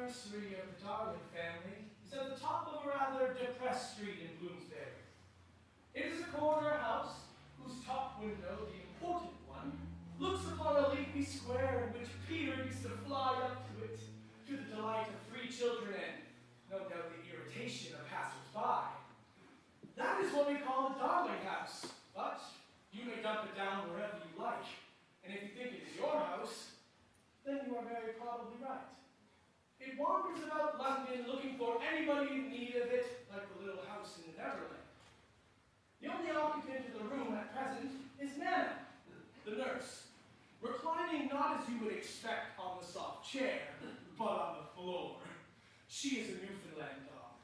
nursery of the Darling family is at the top of a rather depressed street in Bloomsbury. It is a corner house whose top window, the important one, looks upon a leafy square in which Peter used to fly up to it, to the delight of 3 children and, no doubt, the irritation of passers-by. That is what we call the Darling house, but you may dump it down wherever you like, and if you think it is your house, then you are very probably right. It wanders about London looking for anybody in need of it, like the little house in the Neverland. The only occupant of the room at present is Nana, the nurse, reclining not as you would expect on the soft chair, but on the floor. She is a Newfoundland dog.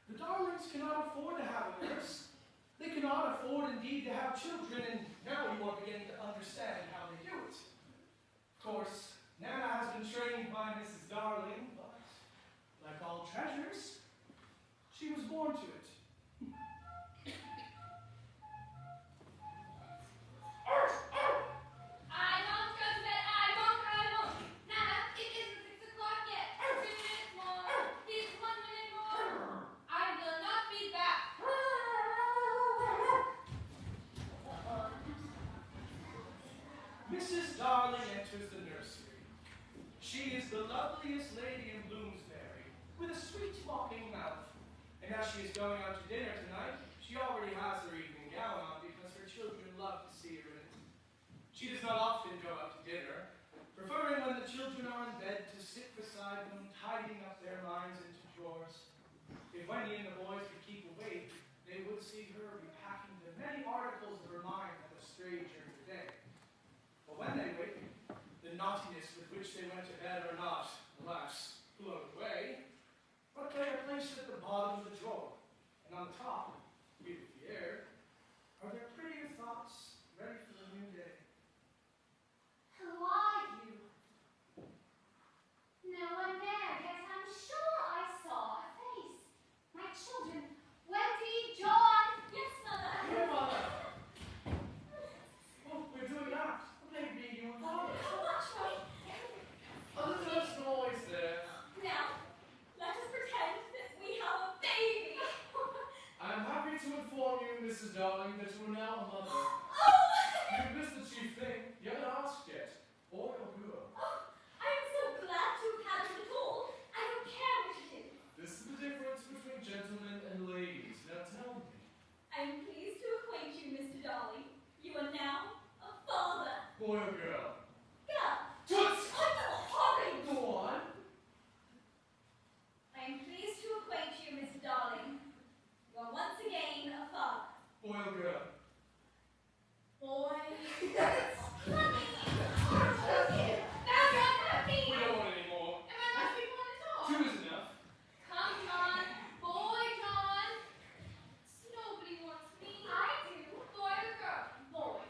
The Darlings cannot afford to have a nurse. They cannot afford, indeed, to have children, and now you are beginning to understand how they do it. Of course, Nana has been trained by Mrs. Darling, but, like all treasures, she was born to it. I won't go to bed. I won't. Nana, it isn't 6 o'clock yet. 2 minutes more. Please, 1 minute more. I will not be back. Mrs. Darling enters the nursery. She is the loveliest lady in Bloomsbury, with a sweet mocking mouth. And as she is going out to dinner tonight, she already has her evening gown on because her children love to see her in it. She does not often go out to dinner, preferring when the children are in bed to sit beside them, tidying up their minds into drawers. If Wendy and the boys could keep awake, they would see her repacking the many articles of her mind that have strayed during the day. But when they wake, the naughtiness with which they went to bed are not, alas, blown away, but they are placed at the bottom of the drawer, and on the top, with the air, are their prettier thoughts ready for the new day. Who are you? No one there, yet I'm sure I saw a face. My children, Wendy, John. Yes, Mother. Here, Mother. Oh, we're doing that. Maybe you and Father. Watch me. A little less noise there. Now, let us pretend that we have a baby. I am happy to inform you, Mrs. Darling, that you are now a mother. Oh! You missed the chief thing. You haven't asked yet. Boy or girl? Oh, I am so glad to have had it at all. I don't care what it is. This is the difference between gentlemen and ladies. Now tell me. I am pleased to acquaint you, Mr. Darling. You are now a father. Boy or girl? Girl. Toots! Horrid. Go on. I am pleased to acquaint you, Mr. Darling. You are once again a father. Boy or girl? Boy. Mommy! Now you're happy! We don't want any more. Am I not speaking one at all? 2 is enough. Come, John. Boy, John. Nobody wants me. I do. Boy or girl? Boy.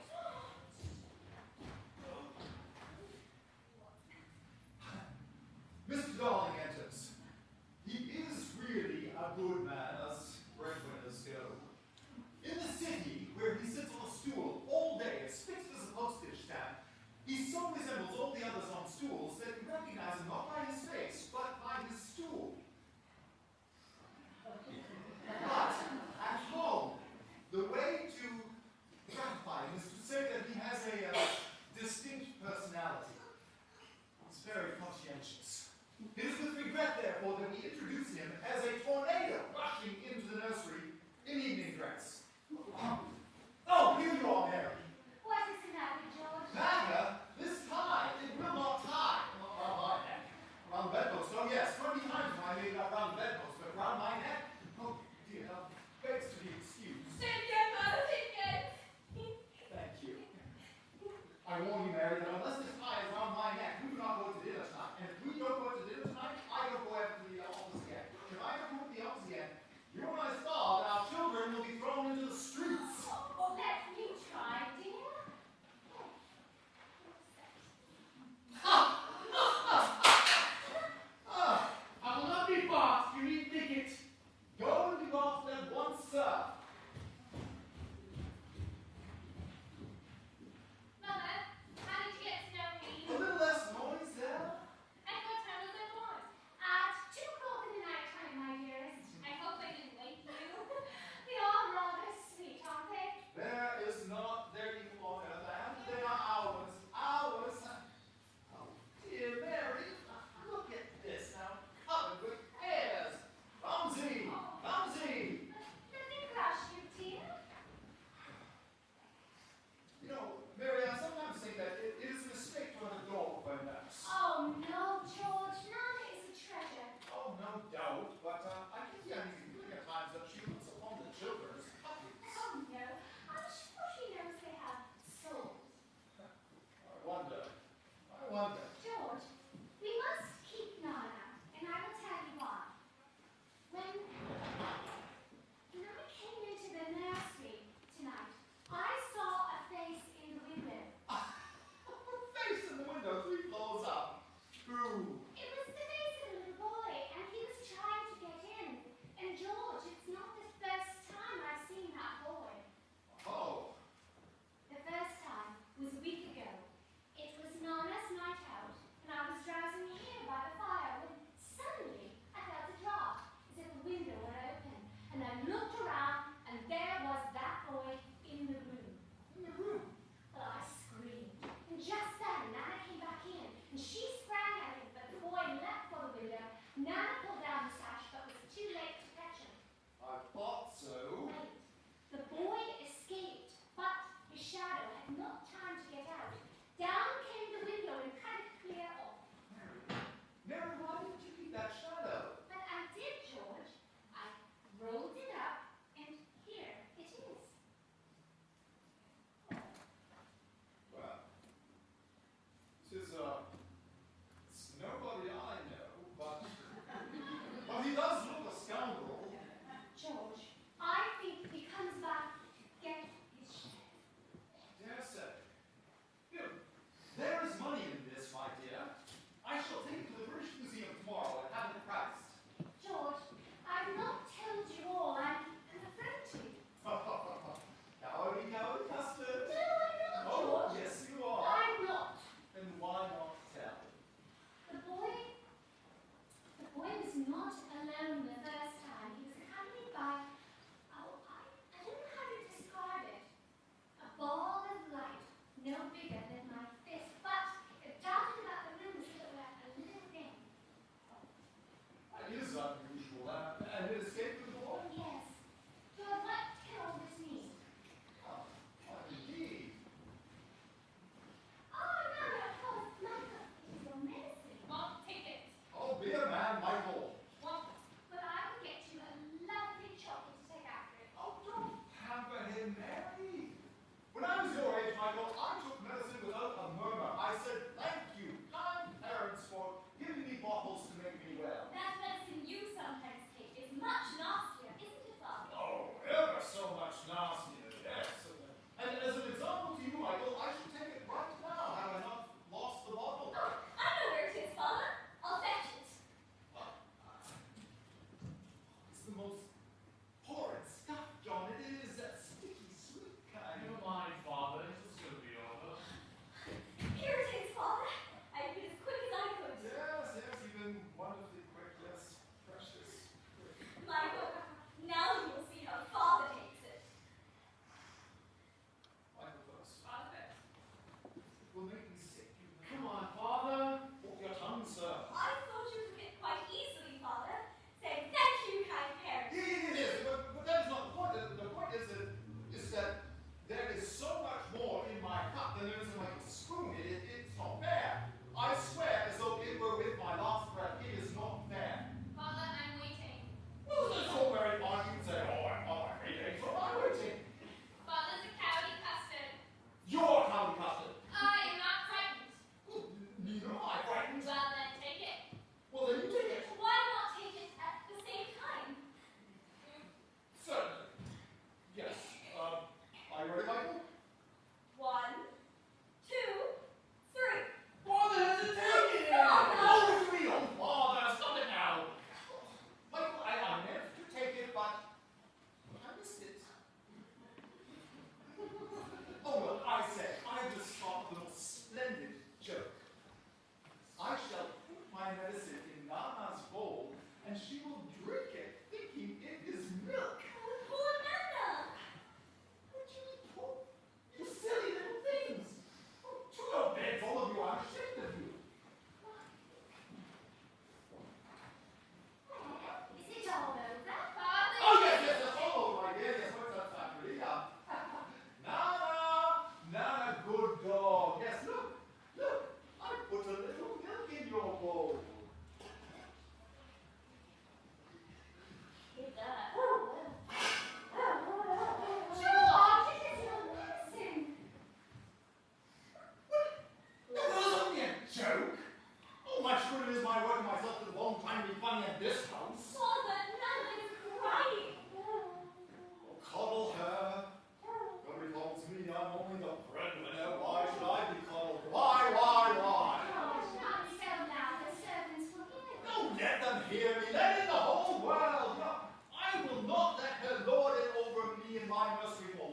Mr. Darling enters. He is really a good man, as breadwinners go. In the city, where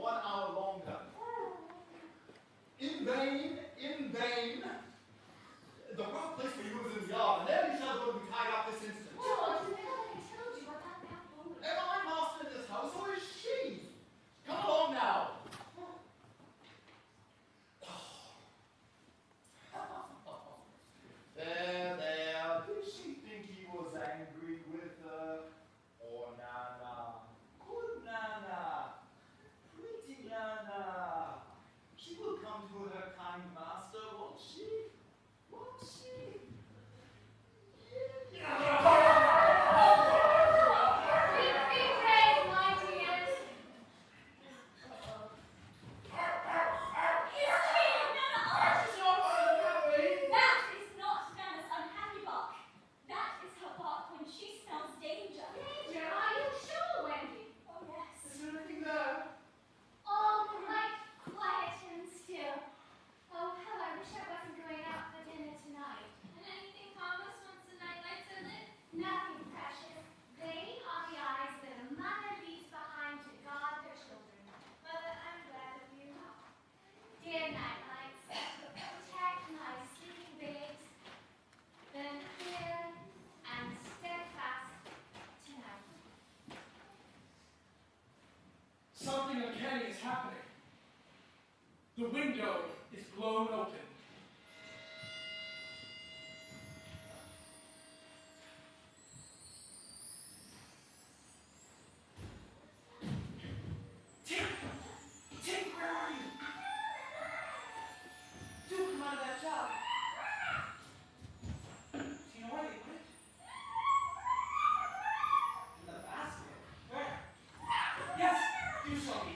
1 hour longer. In vain, in vain. The workplace for you is in the yard, and there you shall go to be tied up this instant. George, remember I told you about that woman. Am I master in this house, or is she? Come along now. There, there. Did she think he was angry with her? Oh, Nana. Good Nana. Pretty Nana. She will come to her kind master, won't she? Won't she? Yeah. Be brave, my dears. He's cheating, Nana. She's not running that way. That is not Nana's unhappy bark. That is her bark when she smells danger. Danger? Are you sure, Wendy? Oh, yes. Is there anything there? All quite quiet and still. Oh, how I wish I wasn't going out for dinner tonight. And anything harmless once the night lights are lit? Nothing precious. They are the eyes that a mother leaves behind to guard her children. Mother, I'm glad of you. Dear night lights, protect my sleeping babes. Then clear and steadfast tonight. Something uncanny is happening. The window is blown open. Tink! Tink, where are you? Do come out of that job. Do you know where they put it? In the basket. Where? Yes, do show me.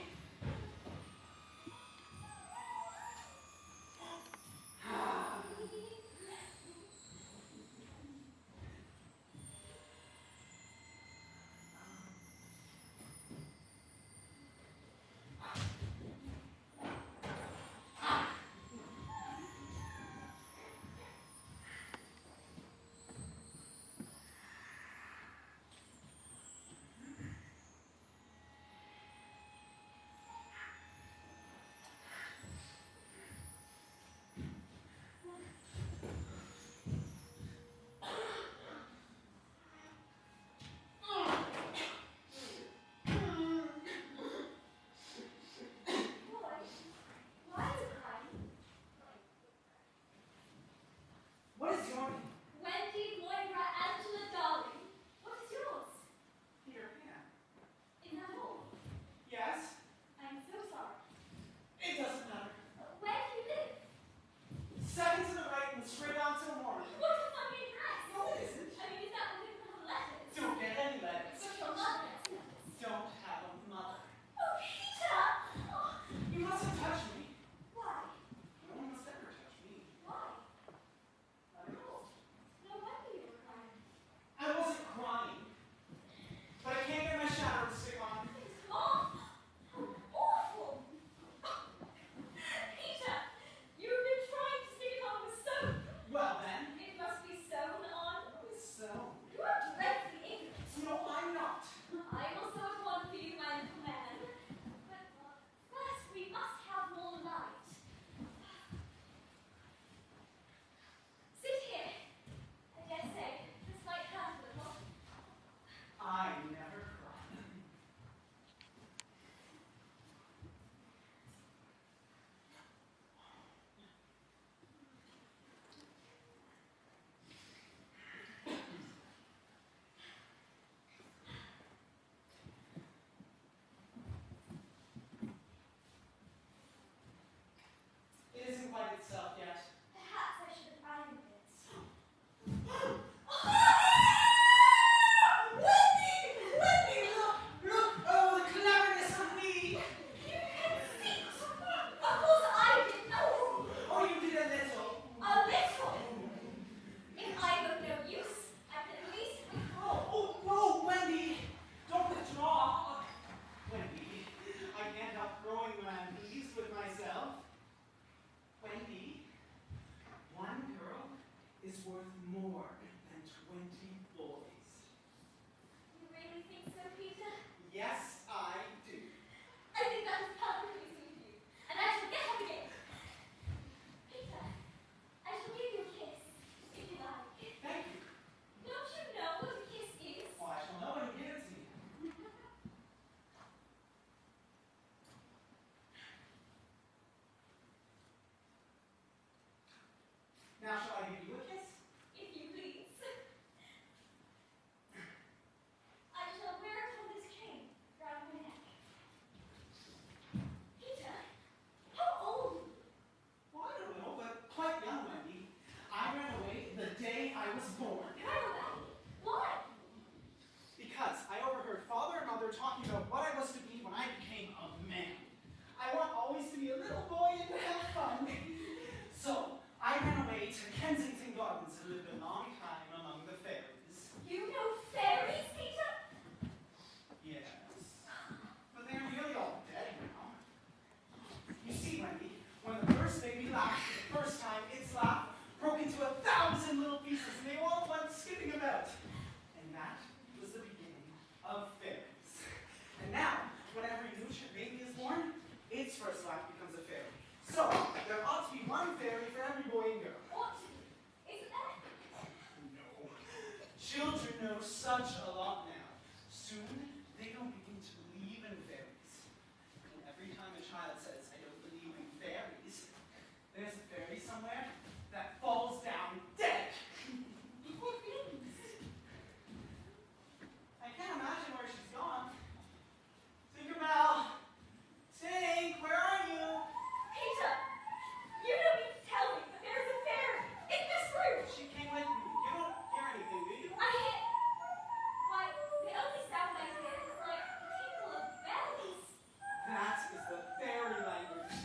fairy language.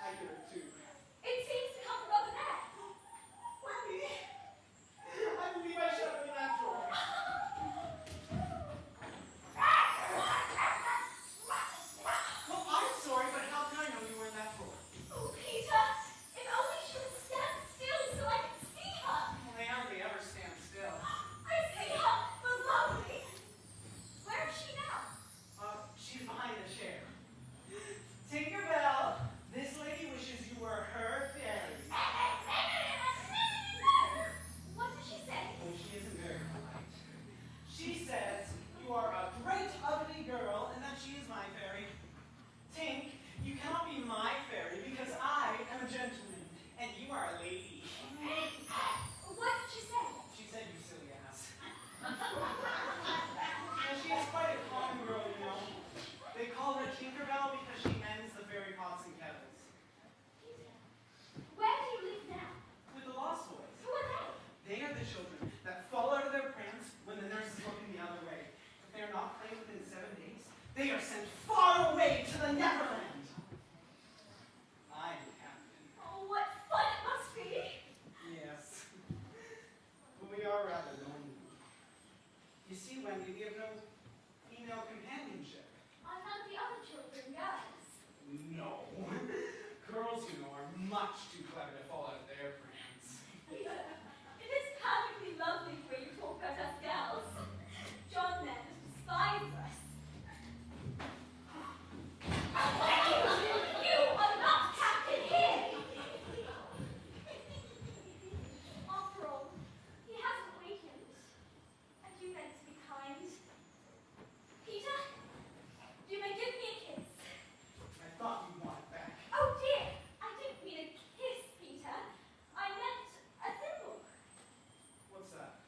I hear it too. It seems to come from over there. Wendy, I believe I shut up in that drawer. Well, I'm sorry, but how can I know you were in that drawer? Oh, Peter, if only she would stand still so I could see her. Well, they hardly ever stand still. I see her below me. Where is she now? She's behind the chair. Tinkerbell, this lady wishes you were her fairy. What did she say? Oh, she isn't very polite. She says you are a great ugly girl and that she is my fairy. Tink, you cannot be my fairy because I am a gentleman and you are a lady. What did she say? She said you silly ass. And she is quite a common girl, you know. They call her Tinkerbell because she ends the fairy pots and kettles. Peter, where do you live now? With the Lost Boys. Who are they? They are the children that fall out of their prams when the nurse is looking the other way. If they are not playing within 7 days, they are sent far away to the Neverland. I'm captain. Oh, what fun it must be. Yes. But we are rather lonely. You see, Wendy, we have no female companionship. I thought the other children girls. No. Girls, you know, are much too clever to fall out of their prams. Peter, it is perfectly lovely the way you talk about us girls. John men despise us. You are not captain here. After all, he hasn't wakened. And you meant to be kind. Peter, you may give me a kiss. I thought you'd want it back. Oh dear, I didn't mean a kiss, Peter. I meant a thimble. What's that?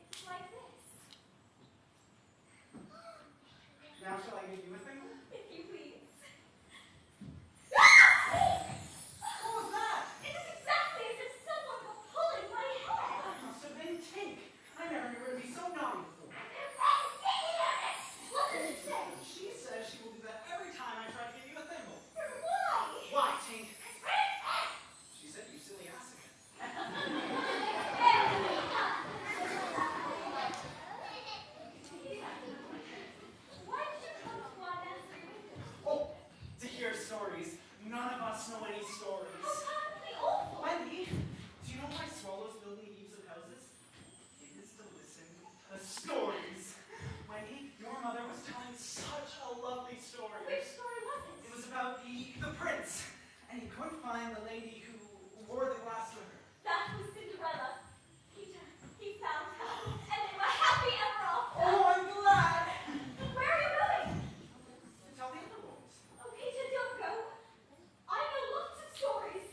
It's like this. Now shall I give you a thing? If you please. What was that? It is exactly as if someone were pulling my hair. That must have been Tink. I never knew her to be so naughty before. What does it say? She says she will do that every time I try to give you a thimble. Why? Why, Tink? She said you silly ass again. Why did you come to our nursery window? Oh, to hear stories. None of us know any stories. How perfectly awful. Wendy, do you know why swallows build in heaps of houses? It is to listen to stories. Wendy, your mother was telling such a lovely story. Which story was It it? was about the prince, and he couldn't find the lady who wore the glass slipper. That was Cinderella. Peter, he found her, and they were happy ever after. Oh, I'm glad! Where are you going? To tell the other boys. Oh, Peter, don't go. I know lots of stories.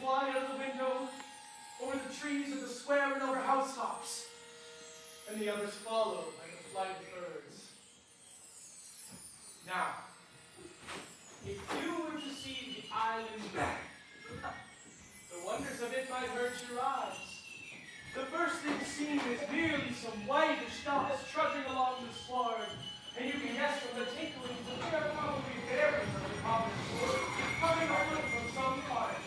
fly out of the window, over the trees of the square and over housetops, and the others follow like a flight of birds. Now, if you were to see the island back, the wonders of it might hurt your eyes. The first thing seen is merely some whitish dots trudging along the sward, and you can guess from the tinklings that they are probably berries of the common sort, coming over from some part.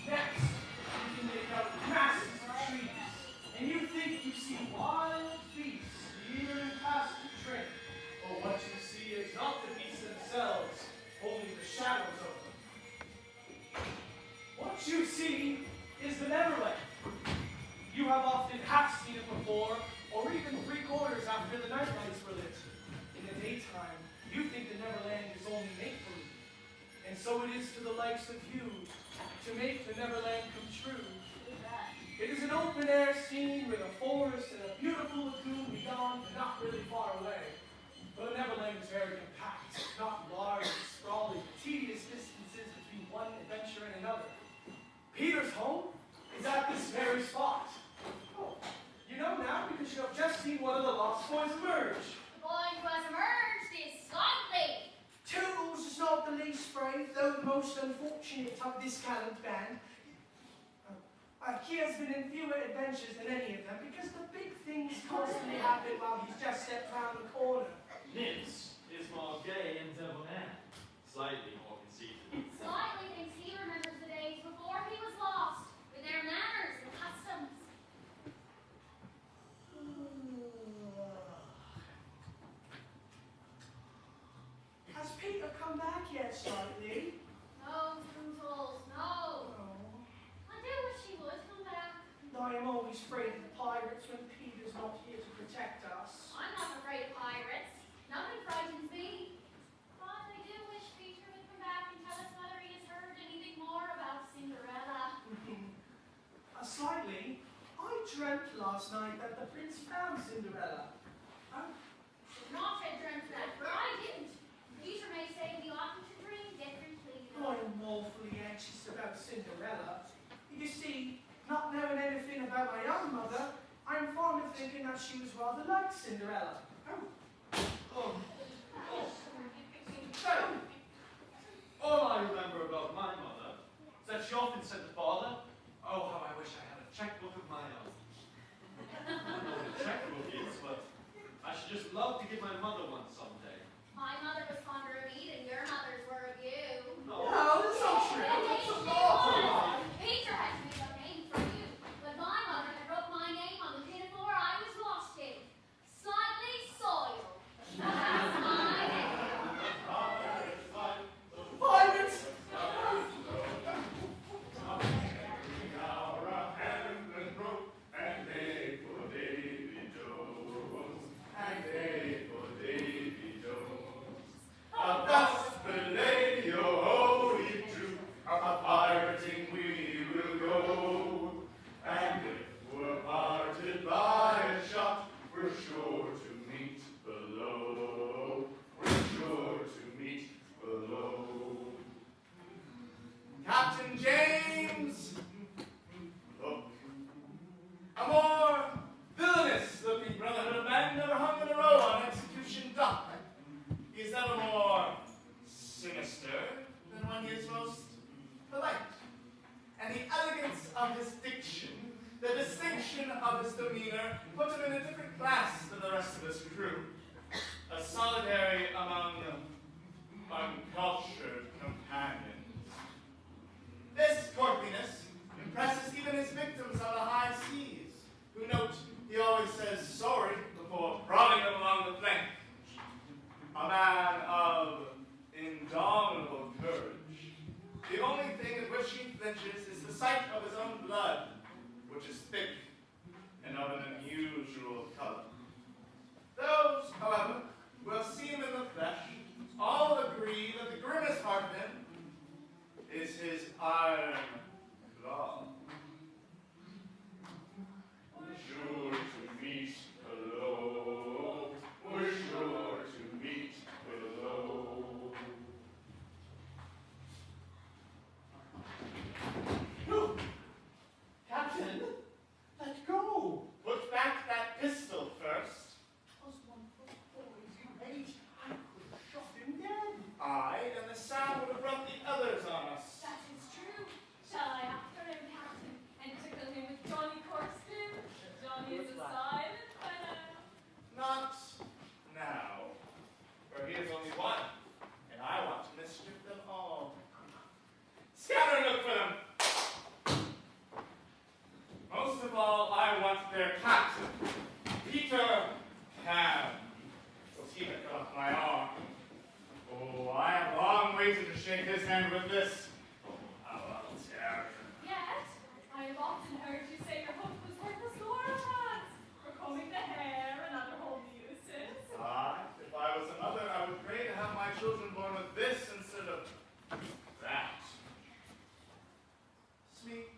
Next, you can make out masses of trees, and you think you see wild beasts steering past the drink. But what you see is not the beasts themselves, only the shadows of them. What you see is the Neverland. You have often half seen it before, or even 3/4 after the night lights were lit. In the daytime, you think the Neverland is only make-believe. And so it is to the likes of you, to make the Neverland come true. It is an open-air scene with a forest and a beautiful lagoon beyond, but not really far away. But the Neverland is very compact, not large, sprawling, tedious distances between one adventure and another. Peter's home is at this very spot. Oh, you know now because you have just seen one of the Lost Boys emerge. The boy who has emerged is Slightly. Toodles is not the least brave, though the most unfortunate of this gallant band. He has been in fewer adventures than any of them because the big things constantly happen while he's just stepped round the corner. Nymphs is more gay and debonair, slightly more conceited. Slightly thinks he remembers the days before he was lost, with their manners and customs. Has Peter come back yet, Slightly? No, Toodles, no. Oh, I do wish he would come back. I am always afraid of the pirates when Peter's not here to protect us. I'm not afraid of pirates. Nothing frightens me. But I do wish Peter would come back and tell us whether he has heard anything more about Cinderella. Slightly, I dreamt last night that the prince found Cinderella. Should not have dreamt that, for I didn't. Peter may say we oughtn't to dream differently. I am woefully anxious about Cinderella. You see, not knowing anything about my own mother, I am fond of thinking that she was rather like Cinderella. So, all I remember about my mother is that she often said to father, "Oh, how I wish I had a checkbook of my own." I don't know what a checkbook is, but I should just love to give my mother one someday. My mother was fonder of me than your mothers were of you. No, that's not true. Yes, she was. Peter had to make a name for you, but my mother had wrote my name on the pinafore I was lost in. Slightly soiled. That's my name. Pirates! Captain James! Look. A more villainous looking brotherhood of men never hung in a row on execution dock. He is never more sinister than when he is most polite. And the elegance of his diction, the distinction of his demeanor, put him in a different class than the rest of his crew. A solitary among uncultured companions. This courtliness impresses even his victims on the high seas, who note he always says sorry before prodding them along the flank. A man of indomitable courage. The only thing at which he flinches is the sight of his own blood, which is thick and of an unusual color. Those, however, who have seen him in the flesh, all agree that the grimmest part of him is his iron claw. We're sure to meet below. We're sure to meet below. hand with this. How I'll tear him. Yet, I have often heard you say your hook was worth a score of hats for combing the hair and other home uses. Ah, if I was a mother, I would pray to have my children born with this instead of that. Sweet.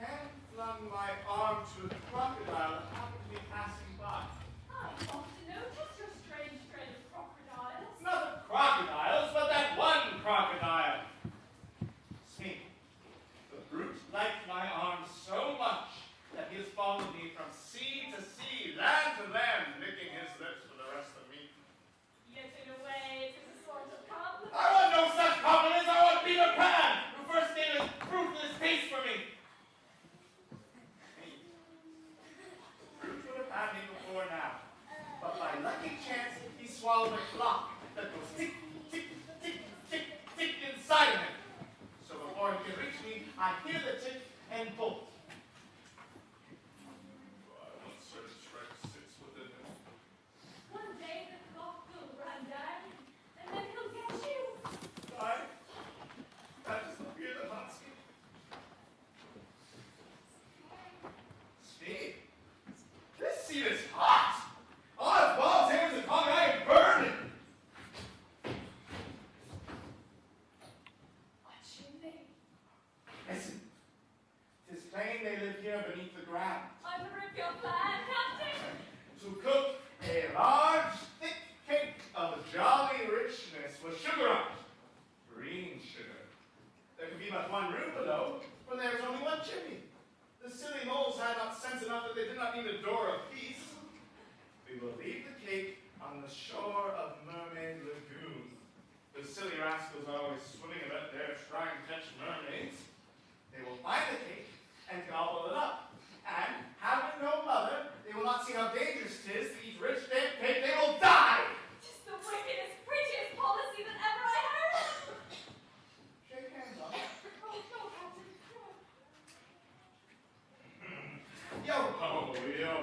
Hand flung my arm to a crocodile that happened to be passing by. I often noticed your strange dread of crocodiles. Not the crocodiles, but that one crocodile. Smee, the brute liked my arm so much that he has followed me from sea to sea, land to land, licking his lips for the rest of me. Yet in a way, it is a sort of compliment. I want no such compliments. I want Peter Pan, who first gave his ruthless taste for me. Brute would have had me before now, but by lucky chance, he swallowed a clock that goes tick, tick, tick, tick, tick inside of him. So before he can reach me, I hear the tick and bolt. What sort of trick sits within him? One day the clock will run down, and then he'll get you. That is the fear that haunts me. Steve, this seat is hot. All balls, hammers, and coffee, I am burning. What's your name? Listen, 'tis plain they live here beneath the ground. I will rip your plan, Captain. To cook a large, thick cake of jolly richness with sugar on it. Green sugar. There could be but one room below, for there is only one chimney. The silly moles had not sense enough that they did not need a door of peace. We will leave the cake on the shore of Mermaid Lagoon. The silly rascals are always swimming about there trying to catch mermaids. They will find the cake and gobble it up. And, having no mother, they will not see how dangerous it is to eat rich, damp cake. They will die! Just the wickedest, prettiest policy that ever I heard. Shake hands on it. Oh, no, Captain. No. Yo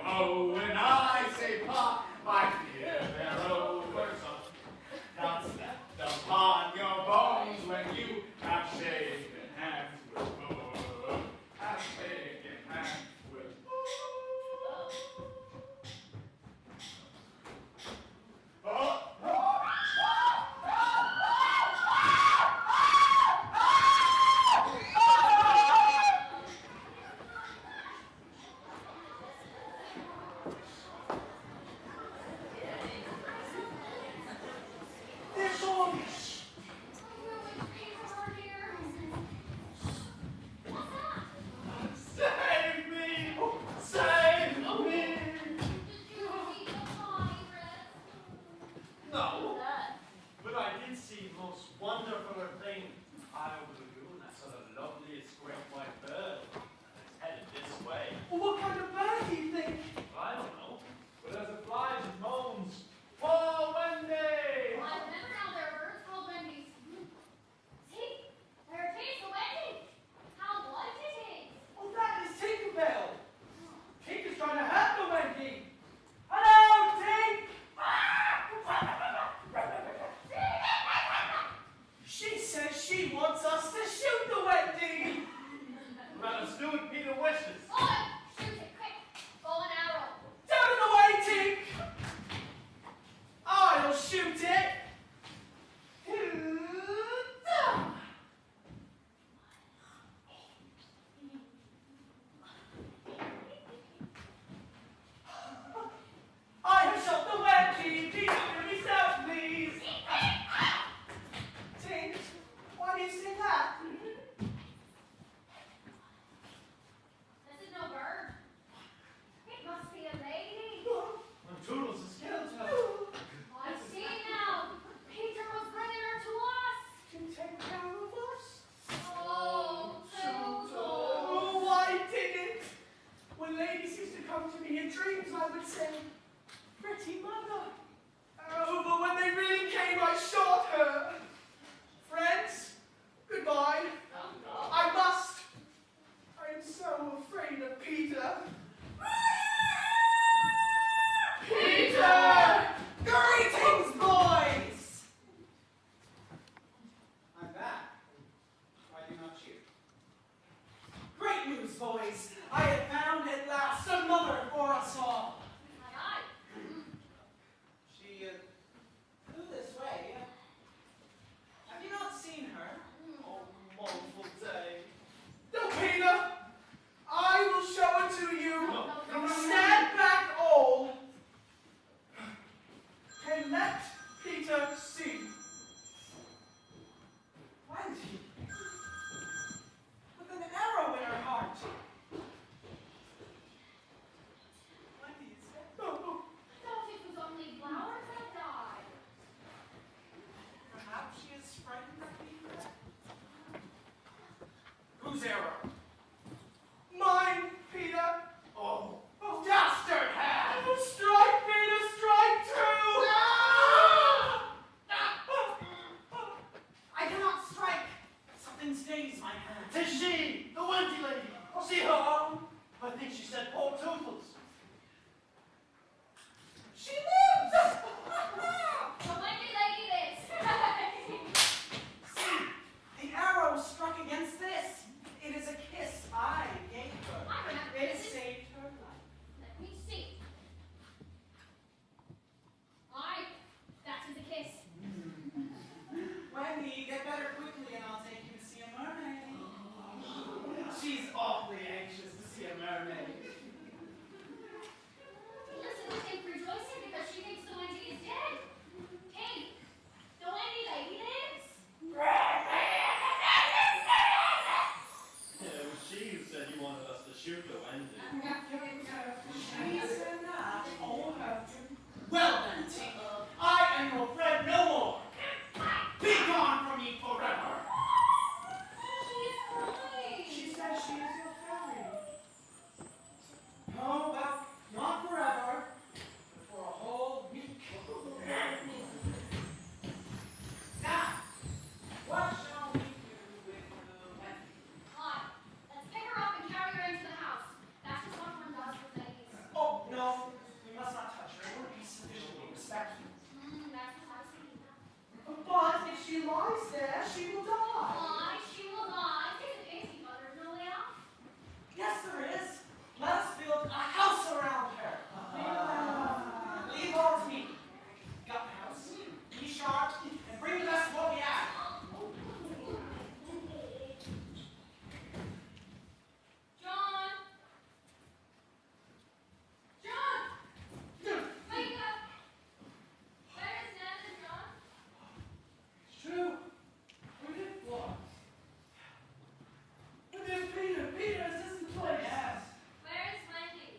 ho, when I say pop, my fear they're over. Not slept upon your bones Get better quickly and I'll take you to see a mermaid. She's awfully anxious to see a mermaid. Listen to Tink rejoicing because she thinks the Wendy is dead. Tink, the Wendy lady lives. Yeah, it was she who said you wanted us to shoot the Wendy. She's enough. Well then, Tink, I am your friend no more. Be gone from me forever. She's crying. She says she is your fairy. Oh, well, not forever, but for a whole week. Now, what shall we do with Wendy? Fine. Let's pick her up and carry her into the house. That's just what one does with ladies. Oh, no, we must not touch her. It would be sufficiently respectful. That's what I was thinking. But if she lies there, she will die. Why? She will die. It's a pity, but there's no way out. Yes, there is. Let us build a house around her. Leave all to me. Got the house. Be sharp and bring the best of what we have. John! John! Wake up! Where is Ned and John? It's true. We did flaws. But there's Peter. Peter, is this the place? Yes. Where is Wendy?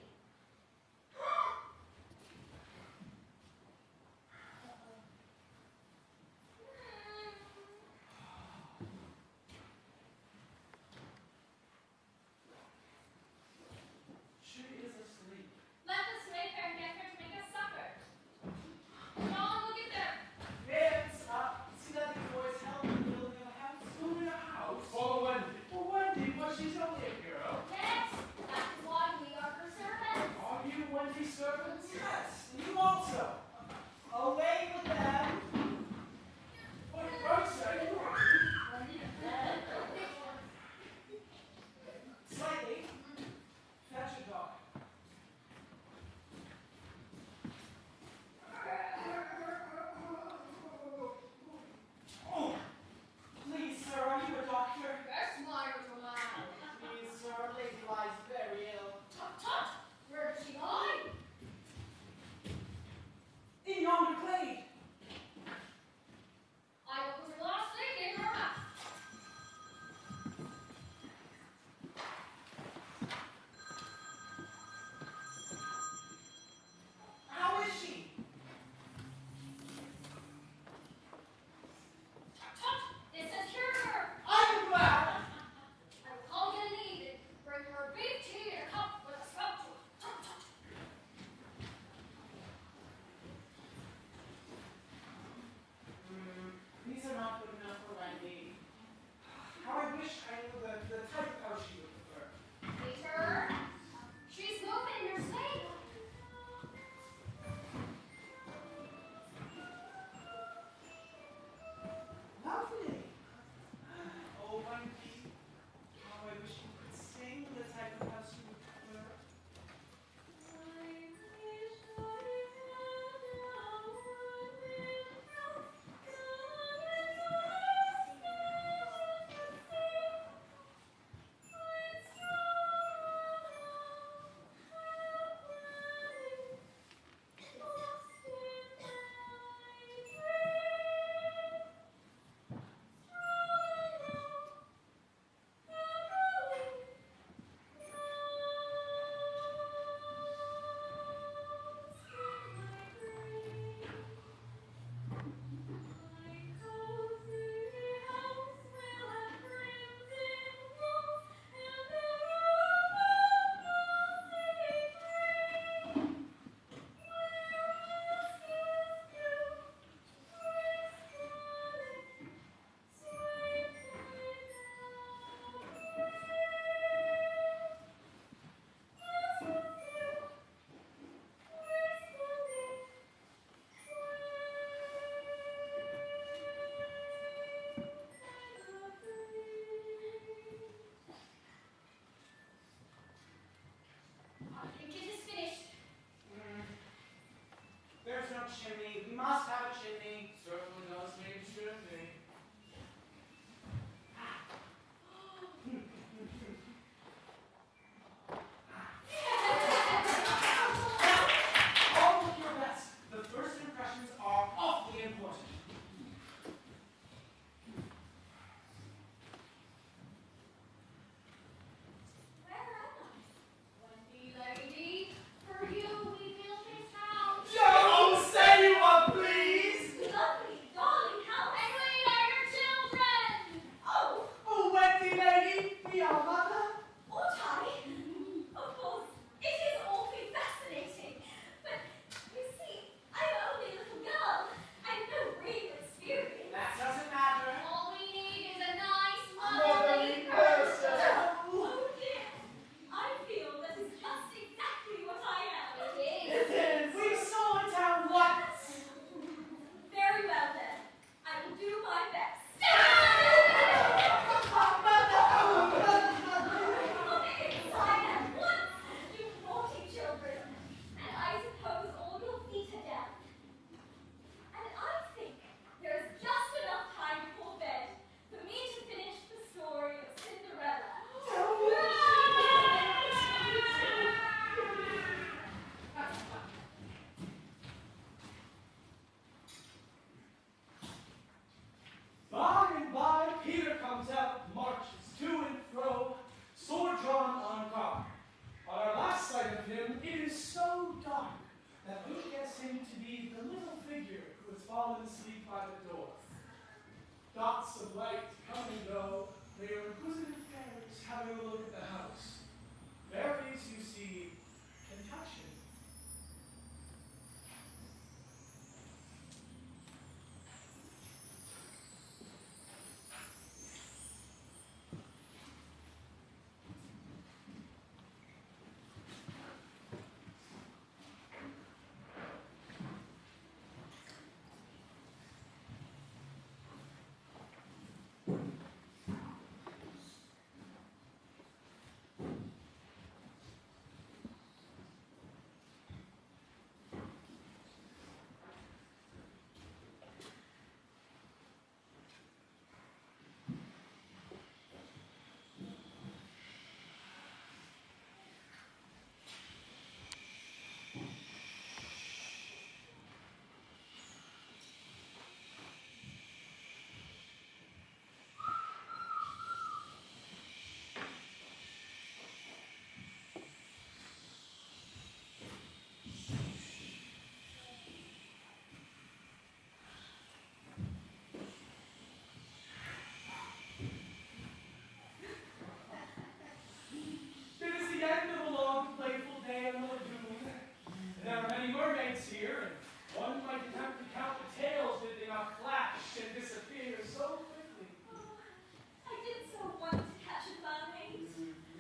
She is asleep. Let us wake her and get her to make us supper. John, look at them. It's up. See that the boys help in building a house? Building a house? For Wendy. For Wendy, but she's only a girl. Yes, that is why we are her servants. Are you Wendy's servants? Yes, and you also. Away with them. For Christ's sake. Slightly. Fetch a dog. Oh, please, sir, are you a doctor? Yes, my little man. Please, sir, our lady lies very ill. Tut tut. Where does she lie? In yonder glade. I will put her last thing in her mouth. How is she? Tut tut. This has cured her. I'm glad. I will call you in the evening. Bring her big tea in a cup with a spout to it. Tut tut. These are not good enough for Wendy. How I wish I knew the type of house she would prefer. Peter. She's moving in your sleep. Lovely. Oh, Wendy. How I wish you could sing the type of house you would prefer. I think it is finished. There's no chimney. We must have a chimney. Certainly does need shifting. fallen asleep by the door. Dots of light come and go. They are inquisitive fairies having a look at the house. Fairies, you see, can touch it. It is the end of a long, playful day on the lagoon. There are many mermaids here, and one might attempt to count the tails that they not flash and disappear so quickly. Oh, I did so want to catch a mermaid.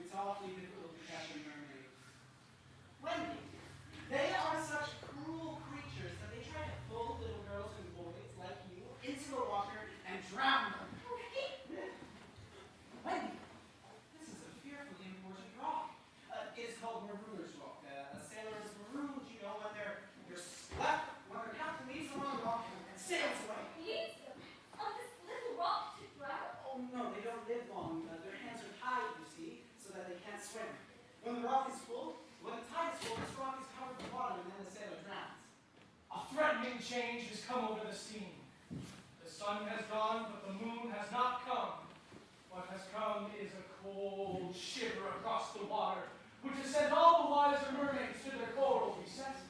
It's awfully difficult to catch a mermaid. Wendy, they are such cruel creatures that they try to pull little girls and boys like you into the water and drown them. Wendy, this is a fearfully important rock. It is called Marooners Rock. A sailor is marooned, you know, when they're left, when their captain leaves them on the rock and sails away. Leaves them on this little rock to drown. Oh no, they don't live long. Their hands are tied, you see, so that they can't swim. When the rock is full, when the tide is full, this rock is covered with water and then the sailor drowns. A threatening change has come over the scene. The sun has gone, but the moon has not come. What has come is a cold shiver across the water, which has sent all the wiser mermaids to their coral recesses.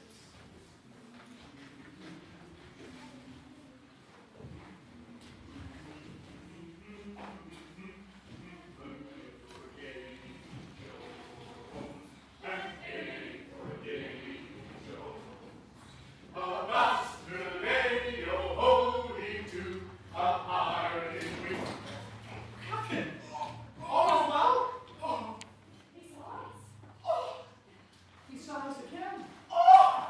His eyes. He sighs again. Oh!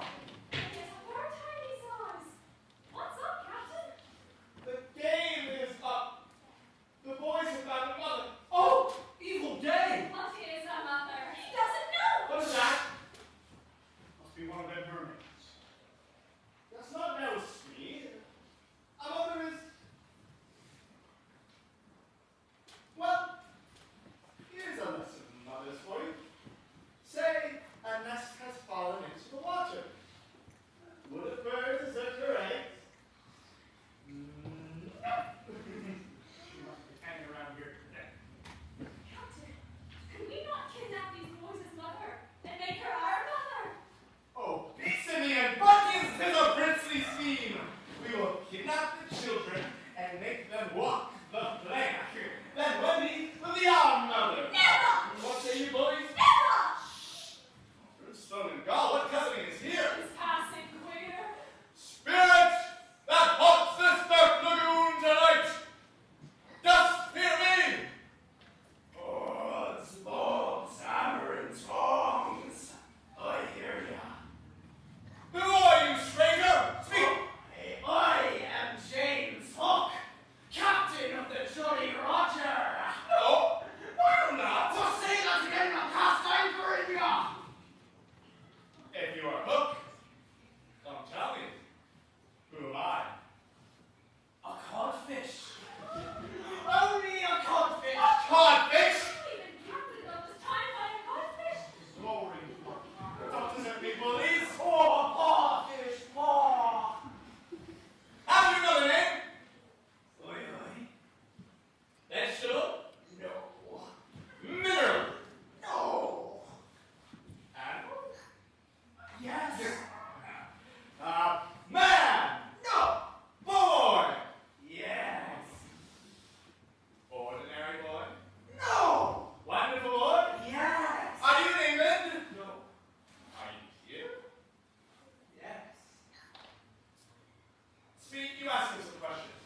You ask him some questions.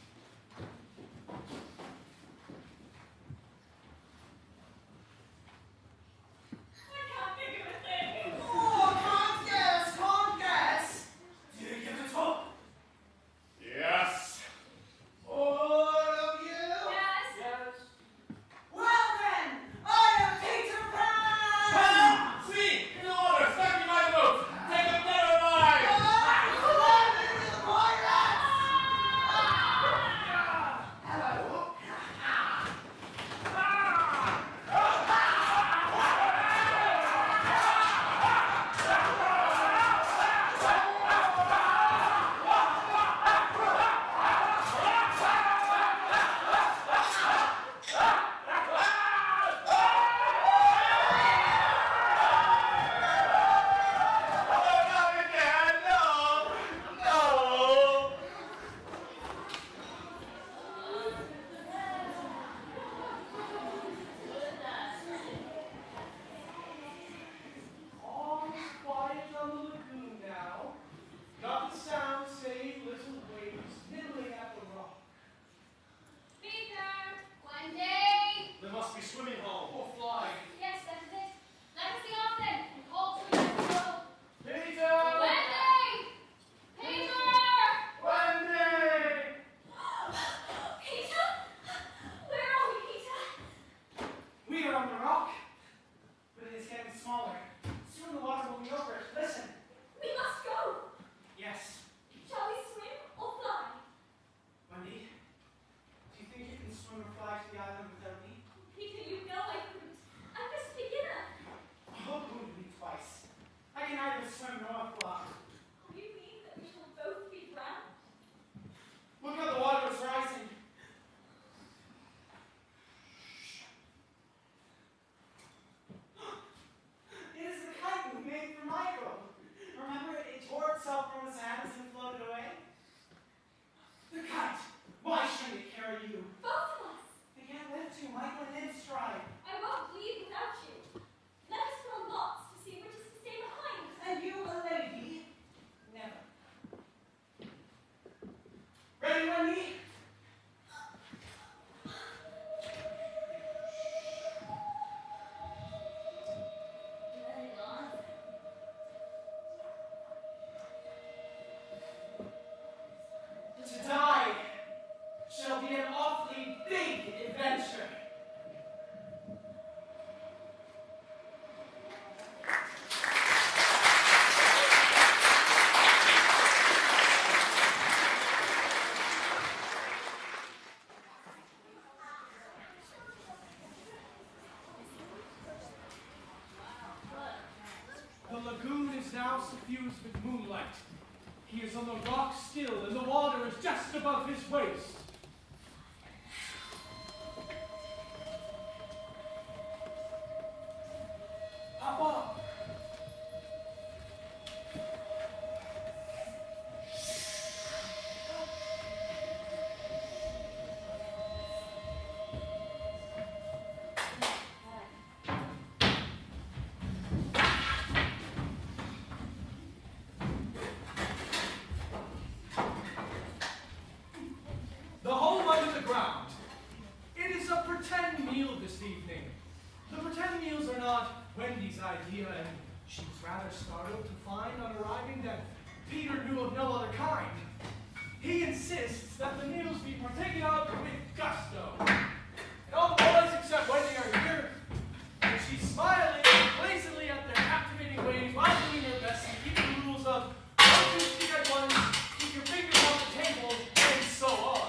I can't think of a thing. Oh, can't guess. Do you get the top? Yes. All of you? Yes. Yes. Well then, I am Peter Pan! Pan! See! In order! Stand behind the boat! Take them dead or alive! Oh, not again! No! No! All quiet on the lagoon now. Not a sound save little waves nibbling at the rock. Peter, one day. They must be swimming home or flying. Yes, that is it. Let us be off then and call to the world. Peter! Wendy! Peter! Wendy! Peter? Where are we, Peter? We are on the rock, but it is getting smaller. Soon the water will be over it. Listen. We must go. Yes. Shall we swim or fly? Wendy, do you think you can swim or fly to the island without me? Peter, you know I couldn't. I'm just a beginner. Oh, wounded me twice. I can neither swim nor fly. You mean that we shall both be drowned? Look how the water is rising. It is the kite we made for Michael. Remember, it tore itself from his hands and floated away? The kite! Why shouldn't it carry you? Both of us. They can't lift you, Michael and Ned stride. I won't leave without you. Let us draw lots to see which is to stay behind. And you, a lady? Never. Ready, Wendy? To die shall be an awfully big adventure. The lagoon is now suffused with moonlight. He is on the rock still, and the water is just above his waist. Papa! The home under the ground. It is a pretend meal this evening. The pretend meals are not Wendy's idea, and she was rather startled to find on arriving that Peter knew of no other kind. He insists that the meals be partaken of with gusto. And all the boys except Wendy are here, and she's smiling complacently at their captivating ways while doing her best to keep the rules of don't speak at once, keep your fingers on the table, and so on.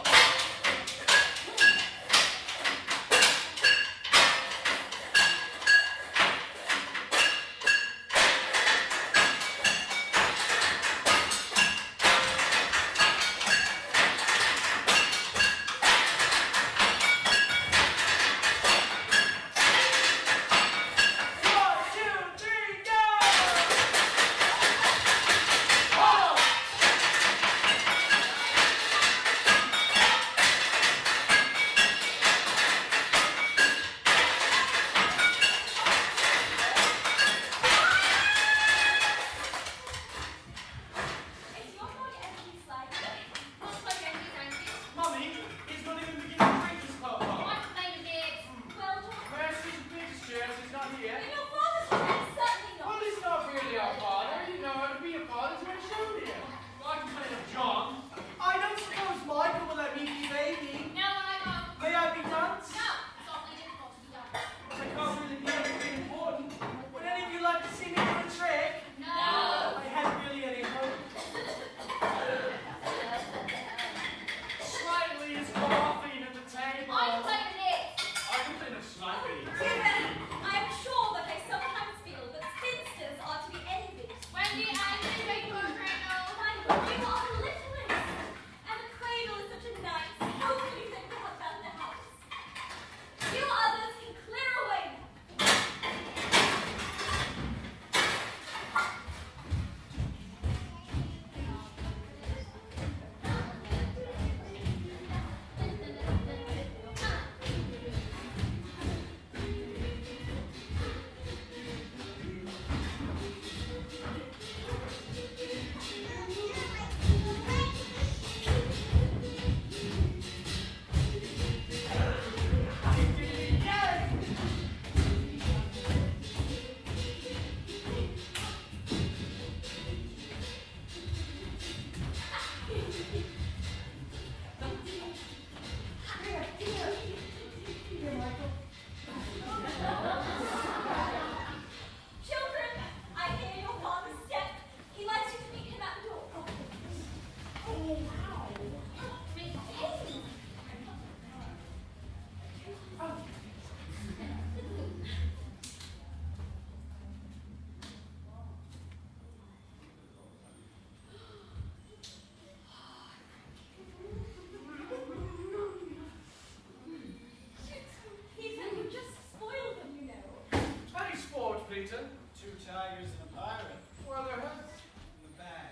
Peter, you just spoiled them, you know. Any sport, Peter. 2 tigers and a pirate Where are their heads? in the bag.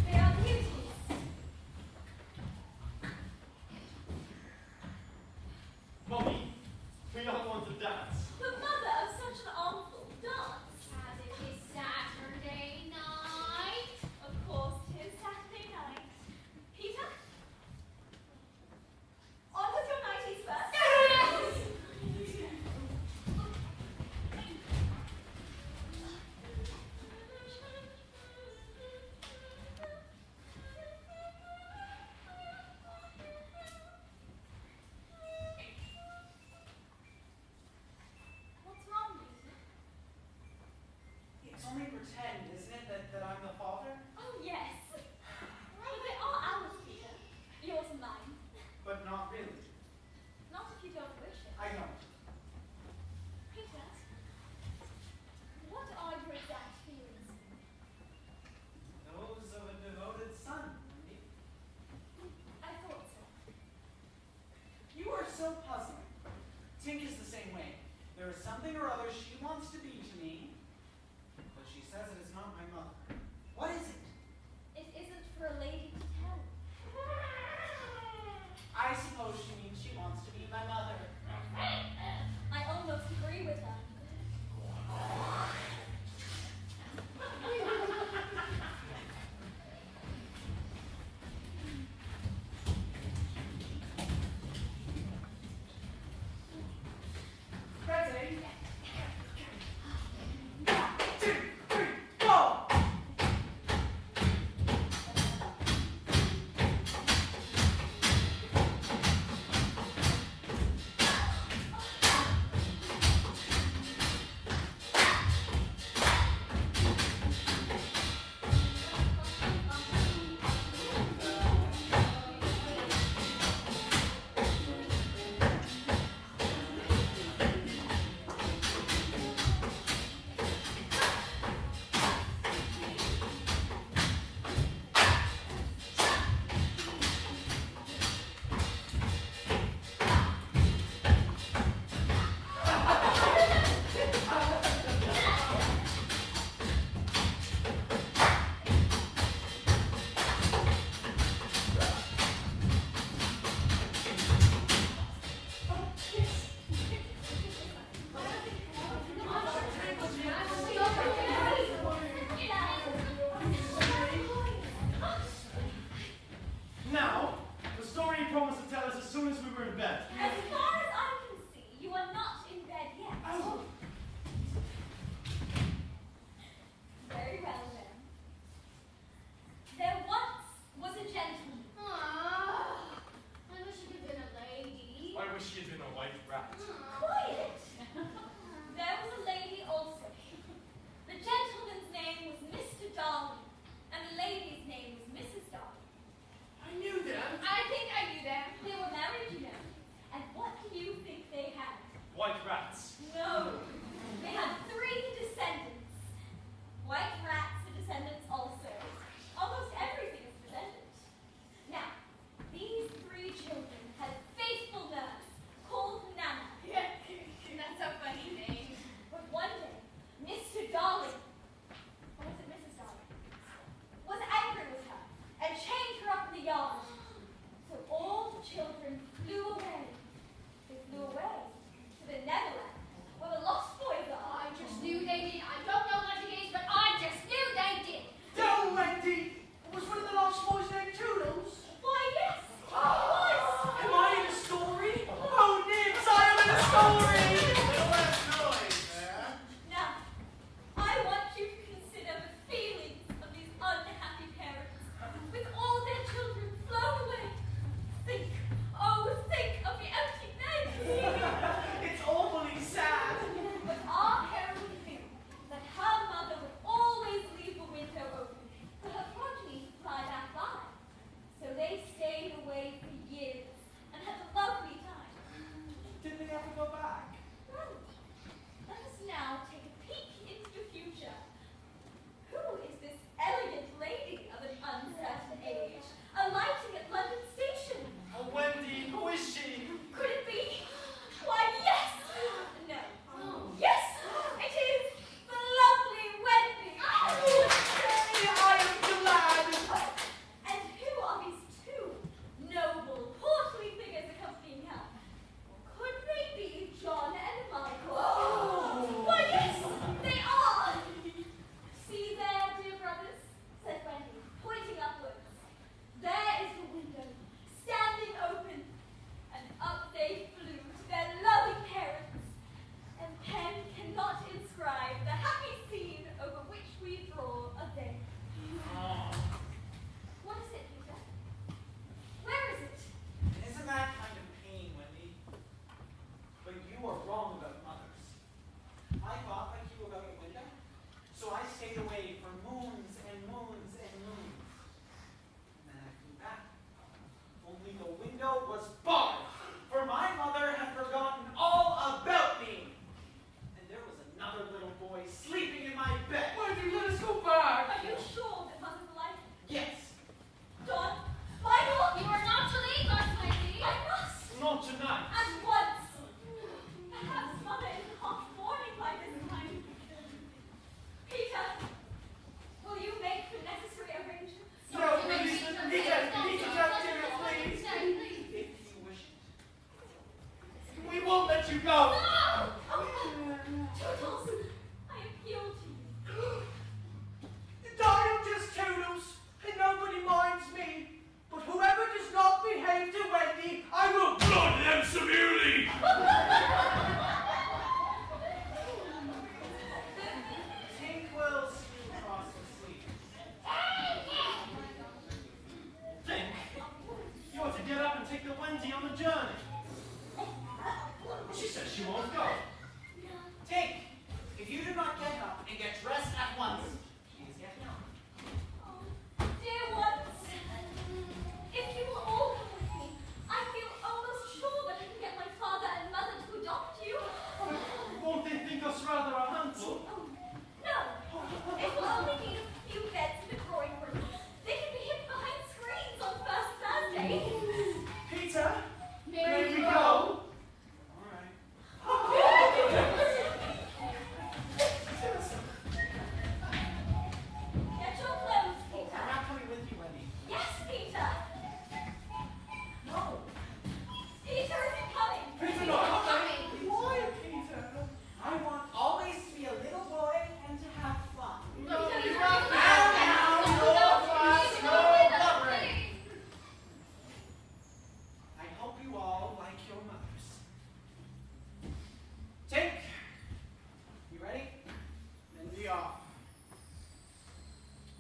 They are beauties. Mommy, we don't want to dance. But mother, such an awful dance. As it is Saturday night. Of course, 'tis Saturday night. Peter? On with your nighties first. What's wrong, Peter? It's only pretend, isn't it, that I'm the father? Oh, yes. But they are ours, Peter. Yours and mine. But not really. Not if you don't wish it. I don't. Peter, what are your exact feelings? Those of a devoted son, Wendy. I thought so. You are so puzzling. Tink is the same way. There is something or other she wants to be to me, but she says it is not my mother. What is it? It isn't for a lady to tell. I suppose she means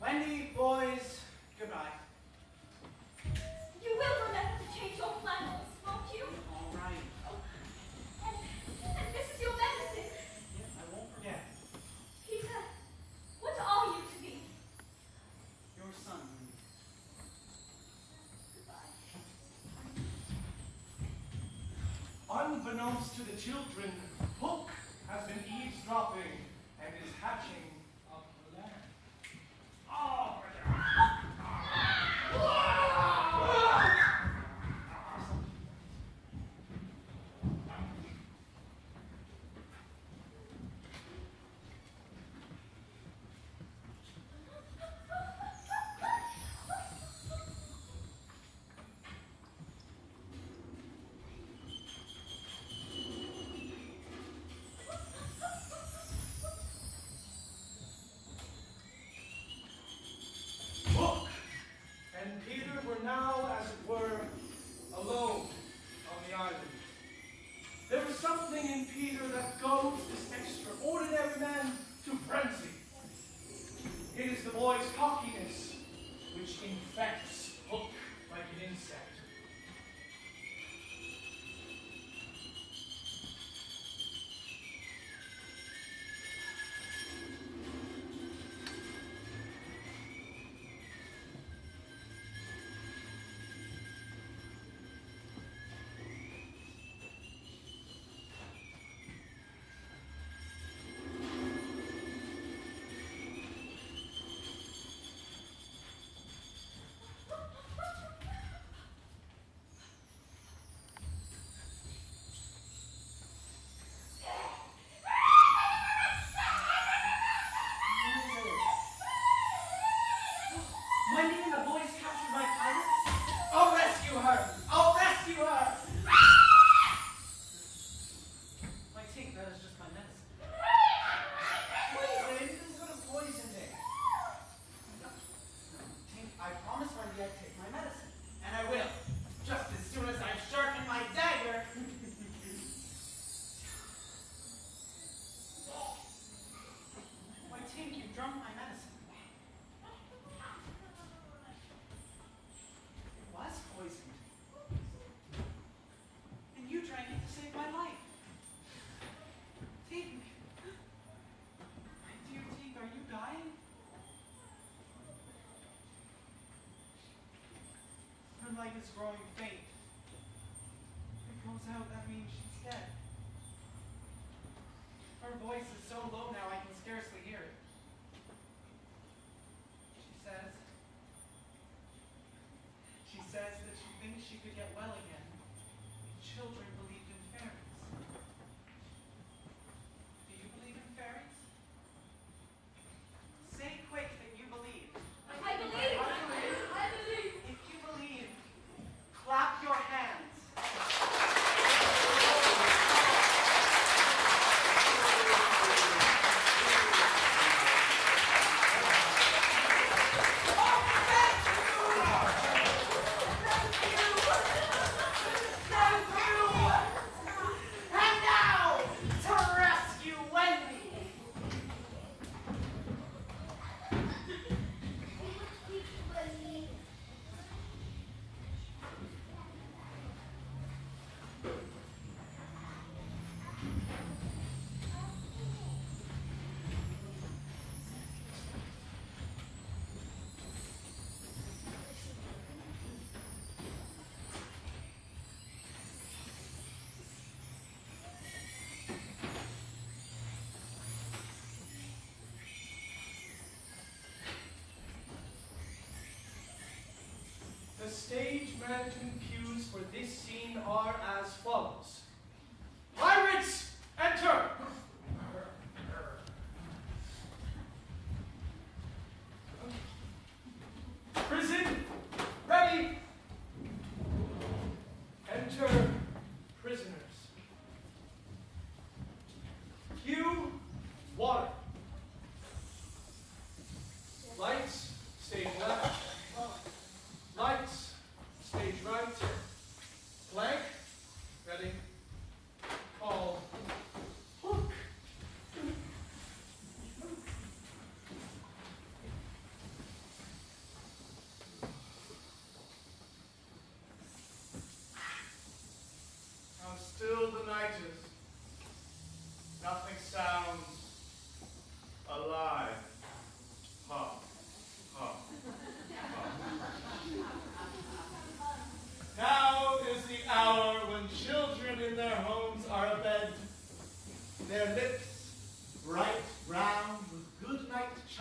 Wendy, boys, goodbye. You will remember to change your flannels, won't you? All right. And this is your medicine. Yes, I won't forget. Peter, what are you to me? Your son, Wendy. Goodbye. Unbeknownst to the children, Hook has been eavesdropping and is hatching a plan. Oh, Hook and Peter were now, as it were, alone on the island. There was something in Peter that goads this extraordinary man to frenzy. It is the boy's cockiness which infects Hook like an insect. Wendy and the boys captured my pirates? I'll rescue her! I'll rescue her! My tink, that is just my medicine. Poison? Who's gonna poison it? Tink, I promised Wendy I'd take my medicine. And I will. Just as soon as I sharpen my dagger. My tink, you drunk my medicine. It was poisoned. And you drank it to save my life. Tink. My dear Tink, are you dying? Her light is growing faint. If it goes out, that means she's dead. Her voice is so low now I can scarcely hear it. She says that she thinks she could get well again if children believed in fairies. Do you believe in fairies? Say quick that you believe. I believe. I believe. If you believe, clap your hands. And now, to rescue Wendy. The stage management cues for this scene are as follows. Pirates, enter! Prison, ready! Enter prisoners. Cue, water. Lights, stage left. Lights, stage right. Blank,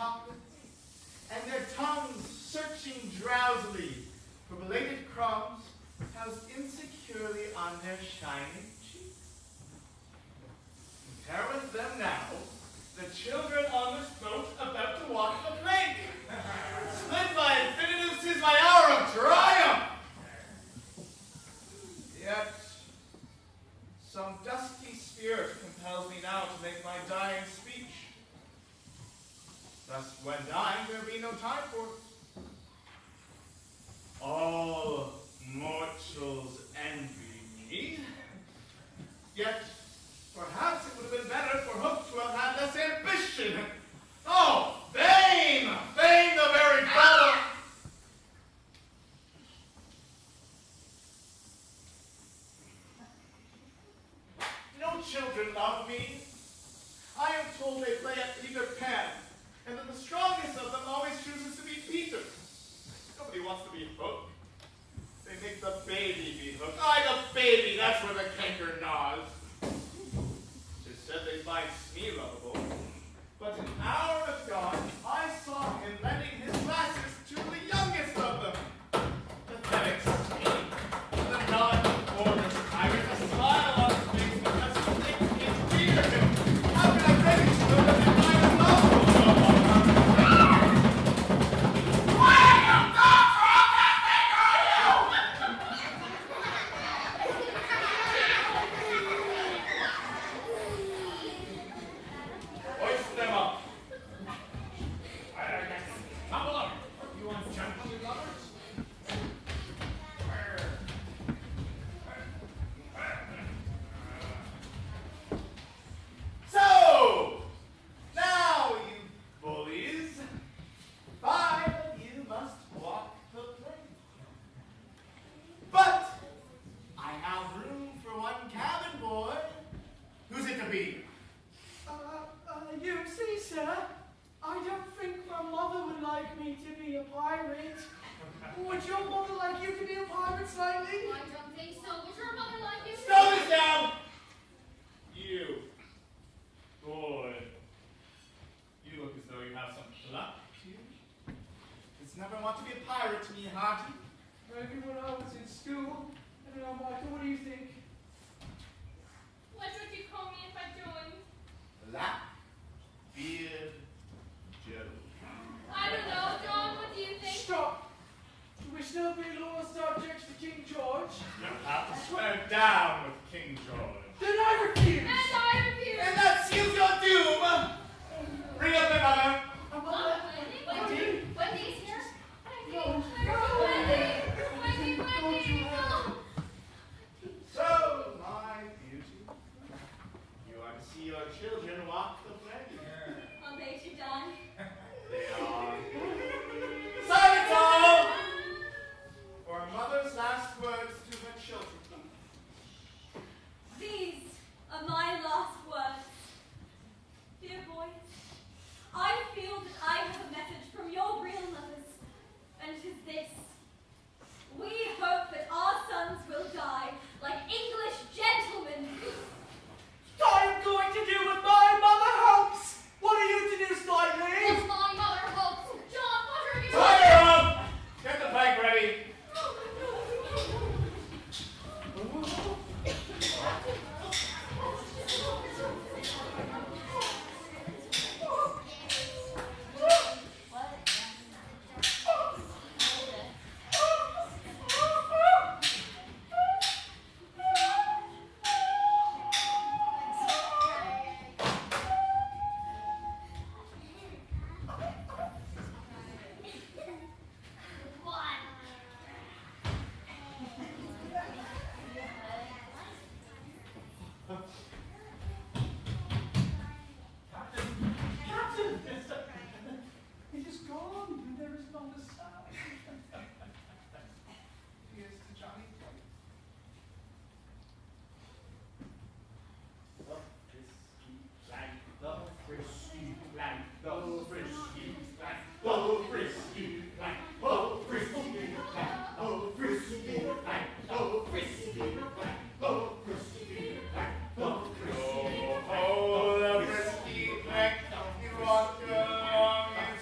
chocolates, and their tongues searching drowsily for belated crumbs housed insecurely on their shining cheeks. Compare with them now, the children on this boat about to walk the plank. Split my infinitives, 'tis my hour of triumph. Yet, some dusky spirit compels me now to make my dying speech. Thus, when dying, there be no time for it. All mortals envy me. Yet, perhaps it would have been better for Hook to have had less ambition. Oh, vain! Vain the very battle! No children love me. I am told they play at Peter Pan, and that the strongest of them always chooses to be Peter. Nobody wants to be Hook. They make the baby be Hook. Aye, the baby, that's where the canker gnaws. Tis said they find me lovable, but an hour agone, I saw him lending his glasses to the youngest of them. Pathetic scheme. The non-conformist tyrant, a smile on his face because he thinks he is dear to him. How can I beg him to know that he might have loved him? Hoist them up. Tumble up. You want gentlemen lovers? So, now you bullies, 5 of you must walk the plank. But I have room for one cabin boy. Who's it to be? You see, sir, I don't think my mother would like me to be a pirate. Would your mother like you to be a pirate, Slightly? I don't think so. Would your mother like you? Slow this down! You. Boy. You look as though you have some pluck to you. It's never want to be a pirate to me, Hearty. Maybe when I was in school. I don't know, Michael, what do you think? What would you call me if I joined? Black beard Joe. I don't know, John. What do you think? Stop! Do we still be loyal subjects to King George? You'll have to swear down with King George. Then I refuse! And I refuse. And that seals your doom! Bring up the mother. Wendy's here? No. Wendy, no. So, my beauty, you are to see your children walk the plank. Are they to die? They are. Silence all! For a mother's last words to her children. These are my last words. Dear boys, I feel that I have a message from your real mothers, and it is this. We hope that our sons will die like English gentlemen. I'm going to do what my mother hopes! What are you to do, Slightly? As my mother hopes. John, what are you Tie her up! Get the plank ready. Captain! It is gone, and there is not a sound. Here's to Johnny. The frisky plank, the frisky plank, the frisky plank, the frisky plank, the frisky plank, the frisky plank, the frisky plank, the frisky plank. Oh, the frisky plank, you walk along its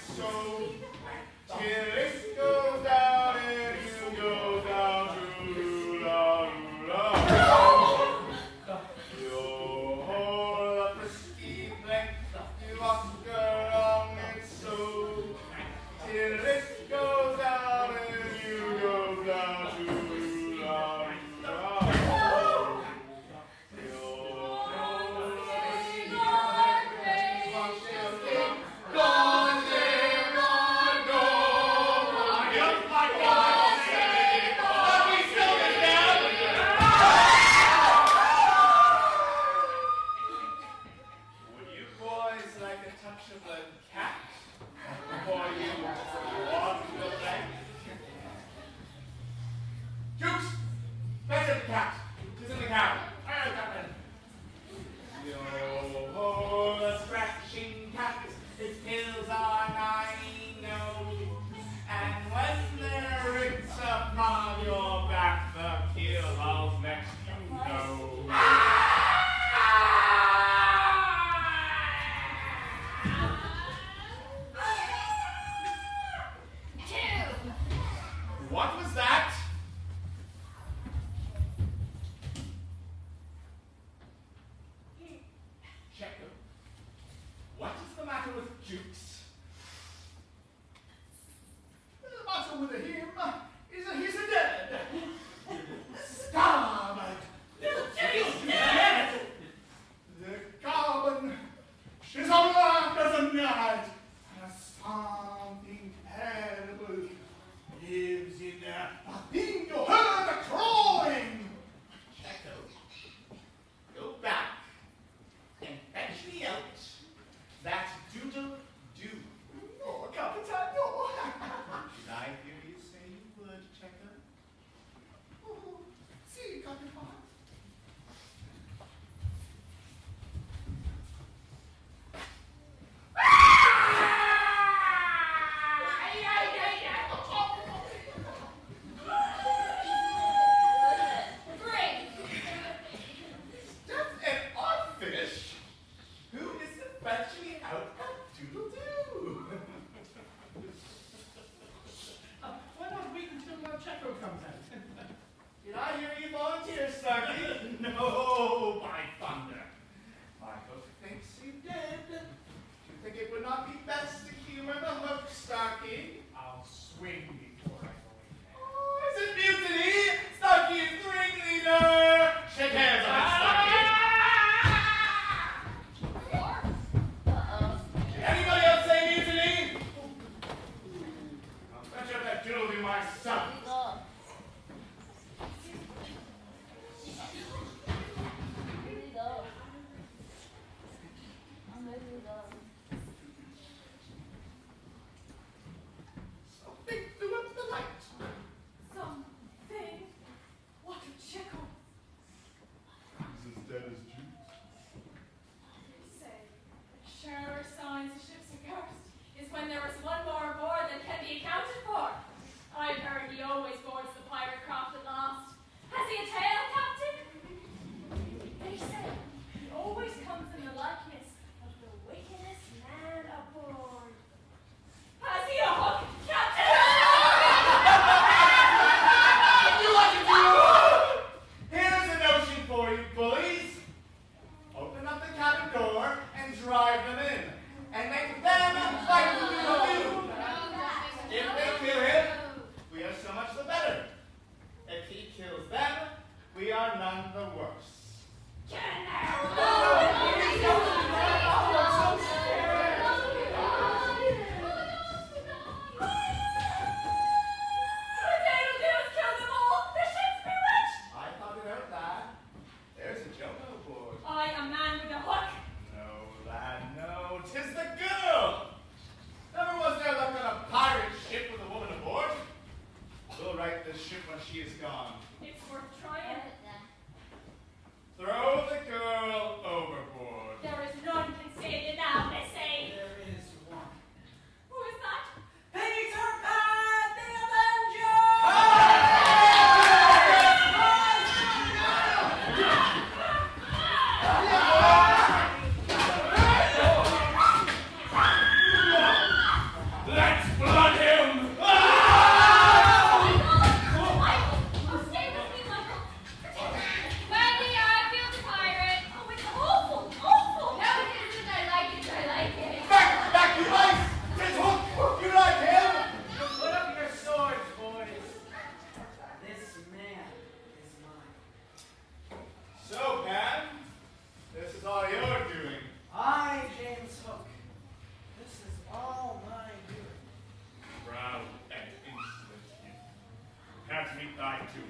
to.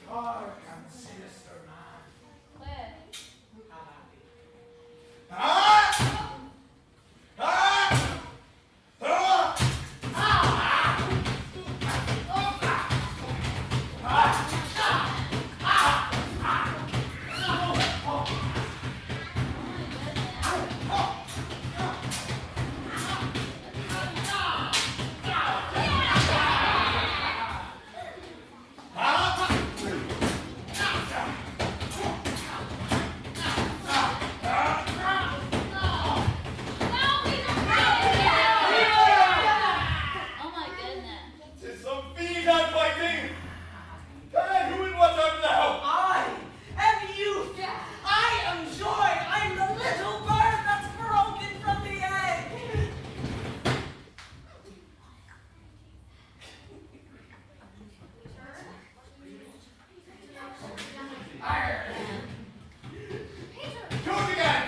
Dark and sinister man. Where? How happy. Ah! Ah! Ah! Oh my goodness. Tis some fiend I'm fighting! Hey, who and what's up now? I am youth. I am joy. I'm the little bird that's broken from the egg. Do it again!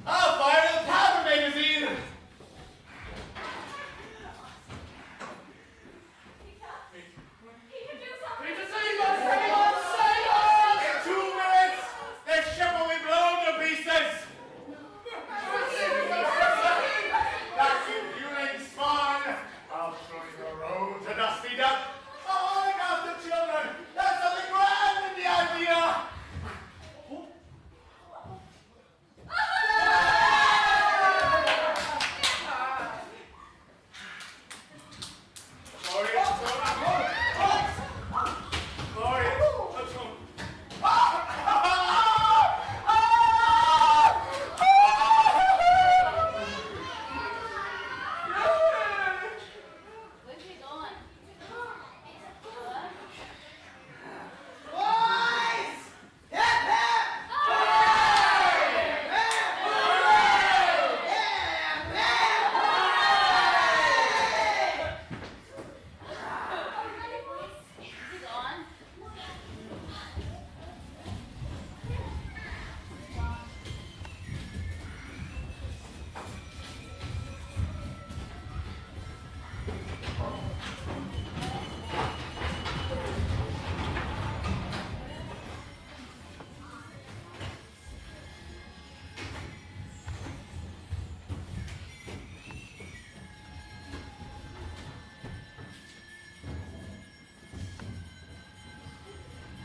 I'll fire the powder magazine! Peter, save us! Save us! Save us! In 2 minutes, this ship will be blown to pieces! That fueling spawn! I'll throw you the road to dusty death! Oh, look after children! There's something grand in the idea! Gloria, Gloria, let's go. Where's he going? Boys! Hip hip! Is he gone?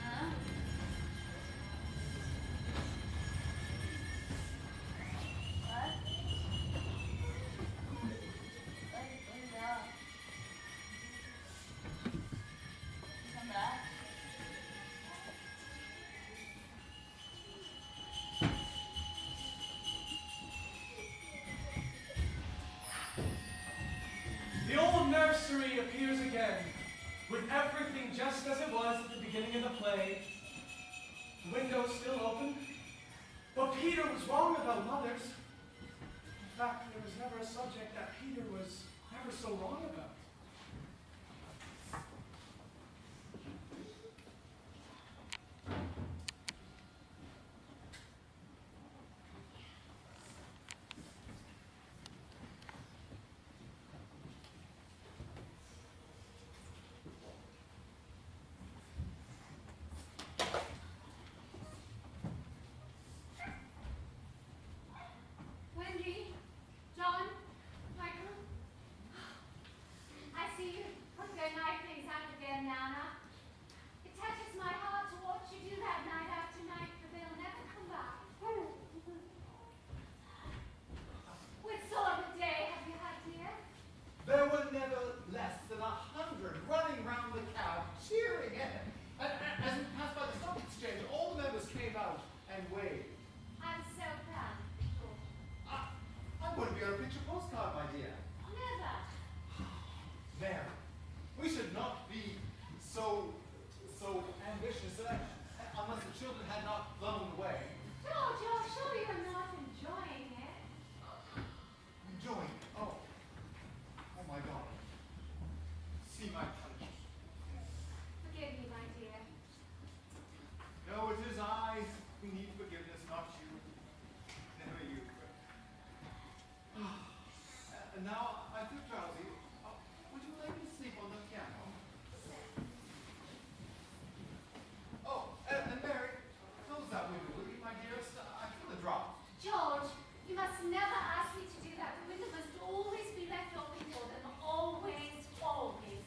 Huh? What? Where'd he go? Come back. The old nursery appears again, with everything just as it was at the beginning of the play. The windows still open, but Peter was wrong about mothers. In fact, there was never a subject that Peter was ever so wrong about. Wendy, John, Michael. I see you put your night things out again, Nana. It touches my heart to watch you do that night after night, but they'll never come back. What sort of a day have you had, dear? There were never less than 100 running round the cab, cheering it. And as we passed by the stock exchange, all the members came out and waved. I'm so proud. I'm going to be on a picture postcard, my dear. Never. Mary, we should not be so and not blown away. George, you're sure you're not enjoying it? Enjoying it. Oh. Oh my God. See my punch. Forgive me, my dear. No, it is I who need forgiveness, not you. Never you. And now I feel drowsy. Would you like me to sleep on the piano? Oh, and Mary, close that window, will you, my dearest? I feel a drop. George, you must never ask me to do that. The window must always be left open for them. Always, always.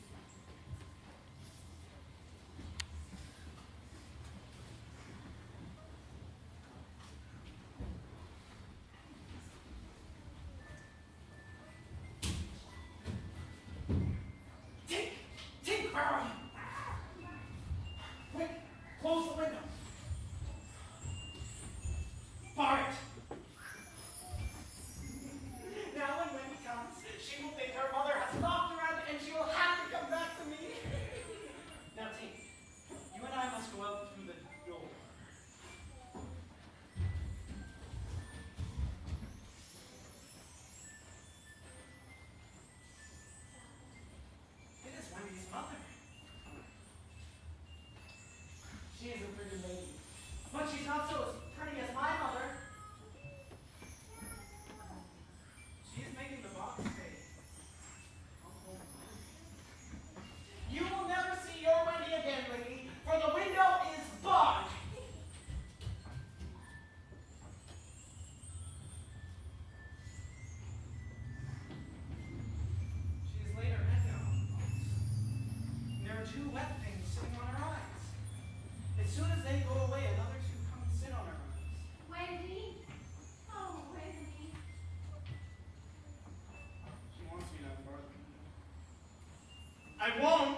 Tink, where are you? Quick, close the window. Bar it. Now when Wendy comes, she will think her mother has locked her out and she will have to come back to me. Now, Tink, you and I must go out through the door. It is Wendy's mother. She is a pretty lady, but she's not so as pretty as my mother. She is making the box stay. You will never see your Wendy again, lady, for the window is barred. She has laid her head down on the box. There are two wet things sitting on her eyes. As soon as they go away, another two come and sit on her eyes. Wendy? Oh, Wendy. She wants me to unbar the window. I won't.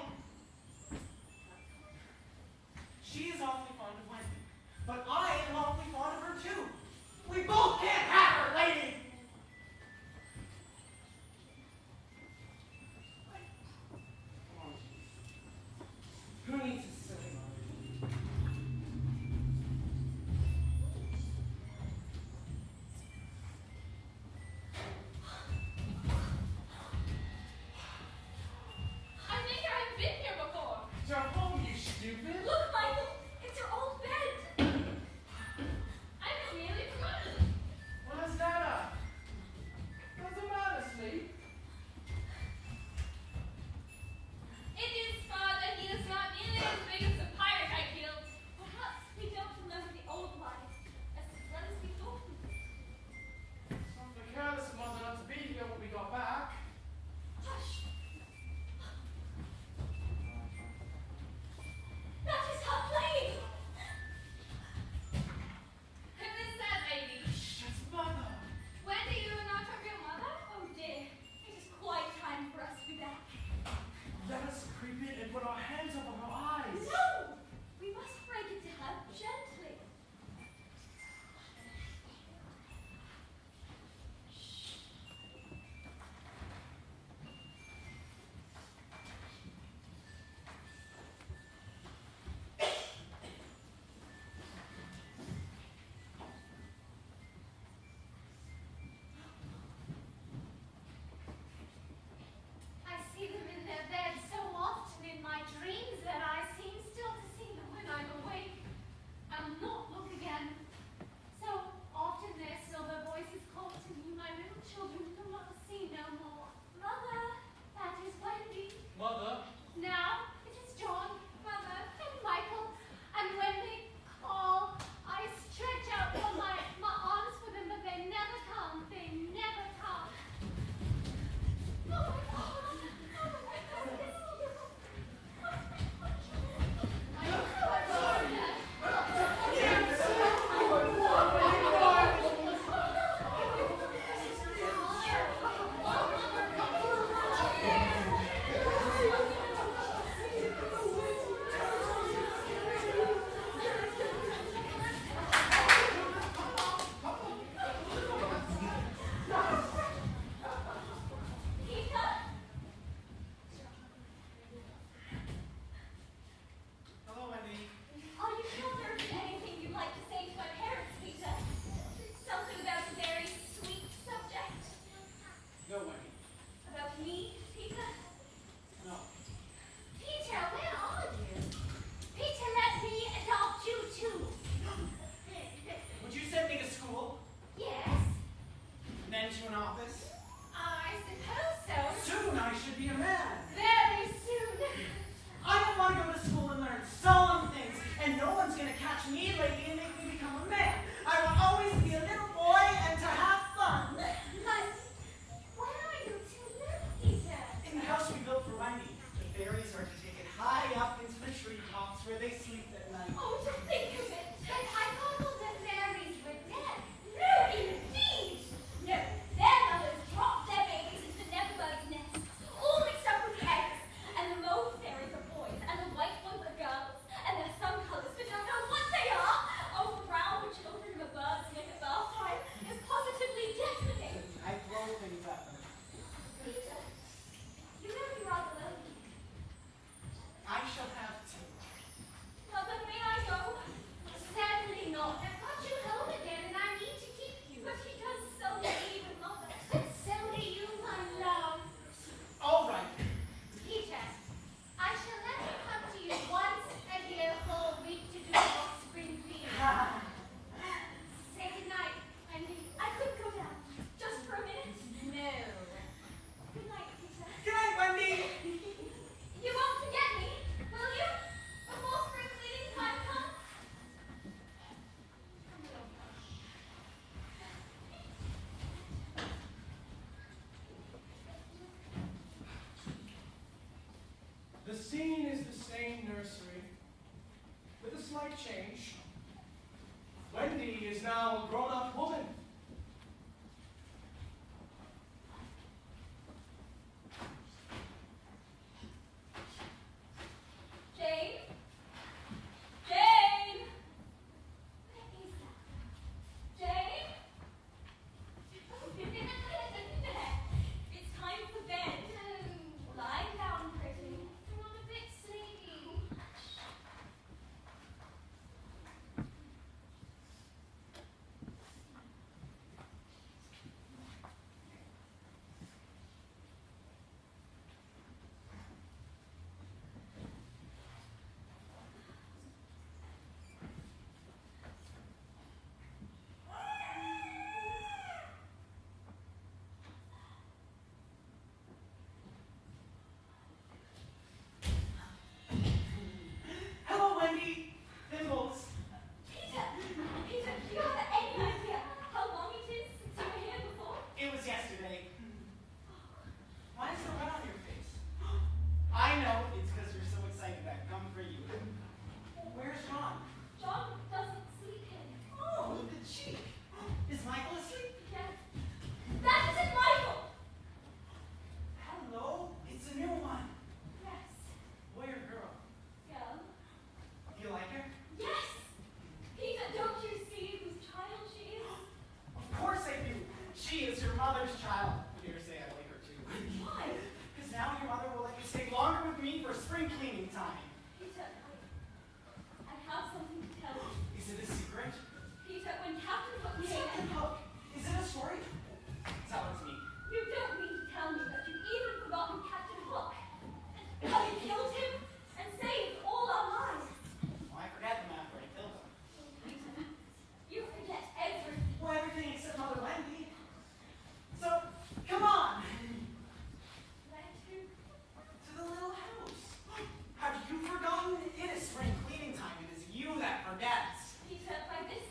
She is awfully fond of Wendy, but I am awfully fond of her too. We both can't have her, lady! Come on. Who needs a silly mother? I think I've been here before. It's our home, you stupid. Look, Michael, it's your old bed. I had nearly forgotten. What's that up? Doesn't matter, sleep. It is father, he is not nearly as big as the pirate I killed. Perhaps we don't remember the old life as well as we thought we did. Some of the careless mother not to be here when we got back. Hush! That is her playing! Who is that lady? It's mother. Wendy, you are not her real mother? Oh dear, it is quite time for us to be back. Let us creep in and put our hands over her eyes. No! We must break it to her gently. I see them in their bed so often in my dreams. The scene is the same nursery, with a slight change. Wendy is now a grown-up woman. Jane? Jane? What is that? Jane? It's time for bed. No. Lie down, pretty. I'm not a bit sleepy. Hello, Wendy. Thimbles. Peter! Peter, do you have any idea how long it is since you were here before? It was yesterday. Why is the red on your face? I know, it's because you're so excited I've come for you. Where's John? John doesn't sleep here. Oh, the cheek. Is Michael asleep? Yes. That isn't Michael! Hello, it's a new one. Yes. Boy or girl? Girl. Do you like her? Yes! Peter, don't you see whose child she is? Of course I do. She is your mother's child. I dare say I like her too. Why? Because now your mother will let you stay longer with me for spring cleaning time. Peter, I have something to tell you. Is it a secret? Peter, when Captain Hook came Captain in, Hook. Is it a story? Tell it to me. you don't mean to tell me that you've even forgotten Captain Hook. How you killed him and saved all our lives. Well, I forget them after I killed them. Peter, you forget everything. Well, everything except Mother Wendy. So, come on. Where to? To the little house. Have you forgotten? It is spring cleaning time. It is you that forgets. Peter, by this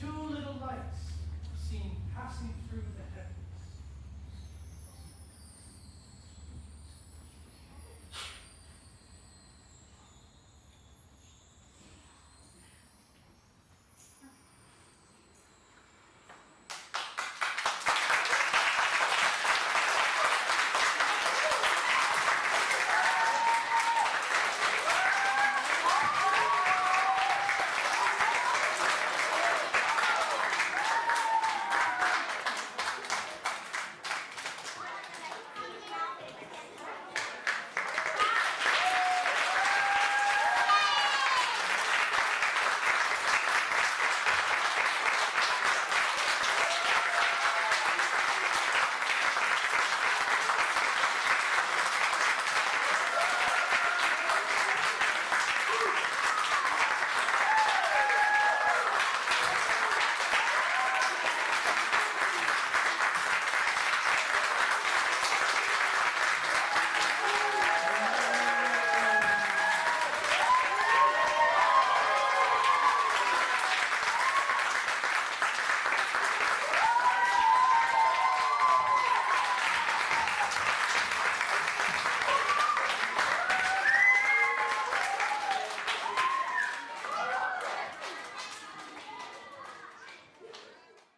two little lights were seen passing through the heavens.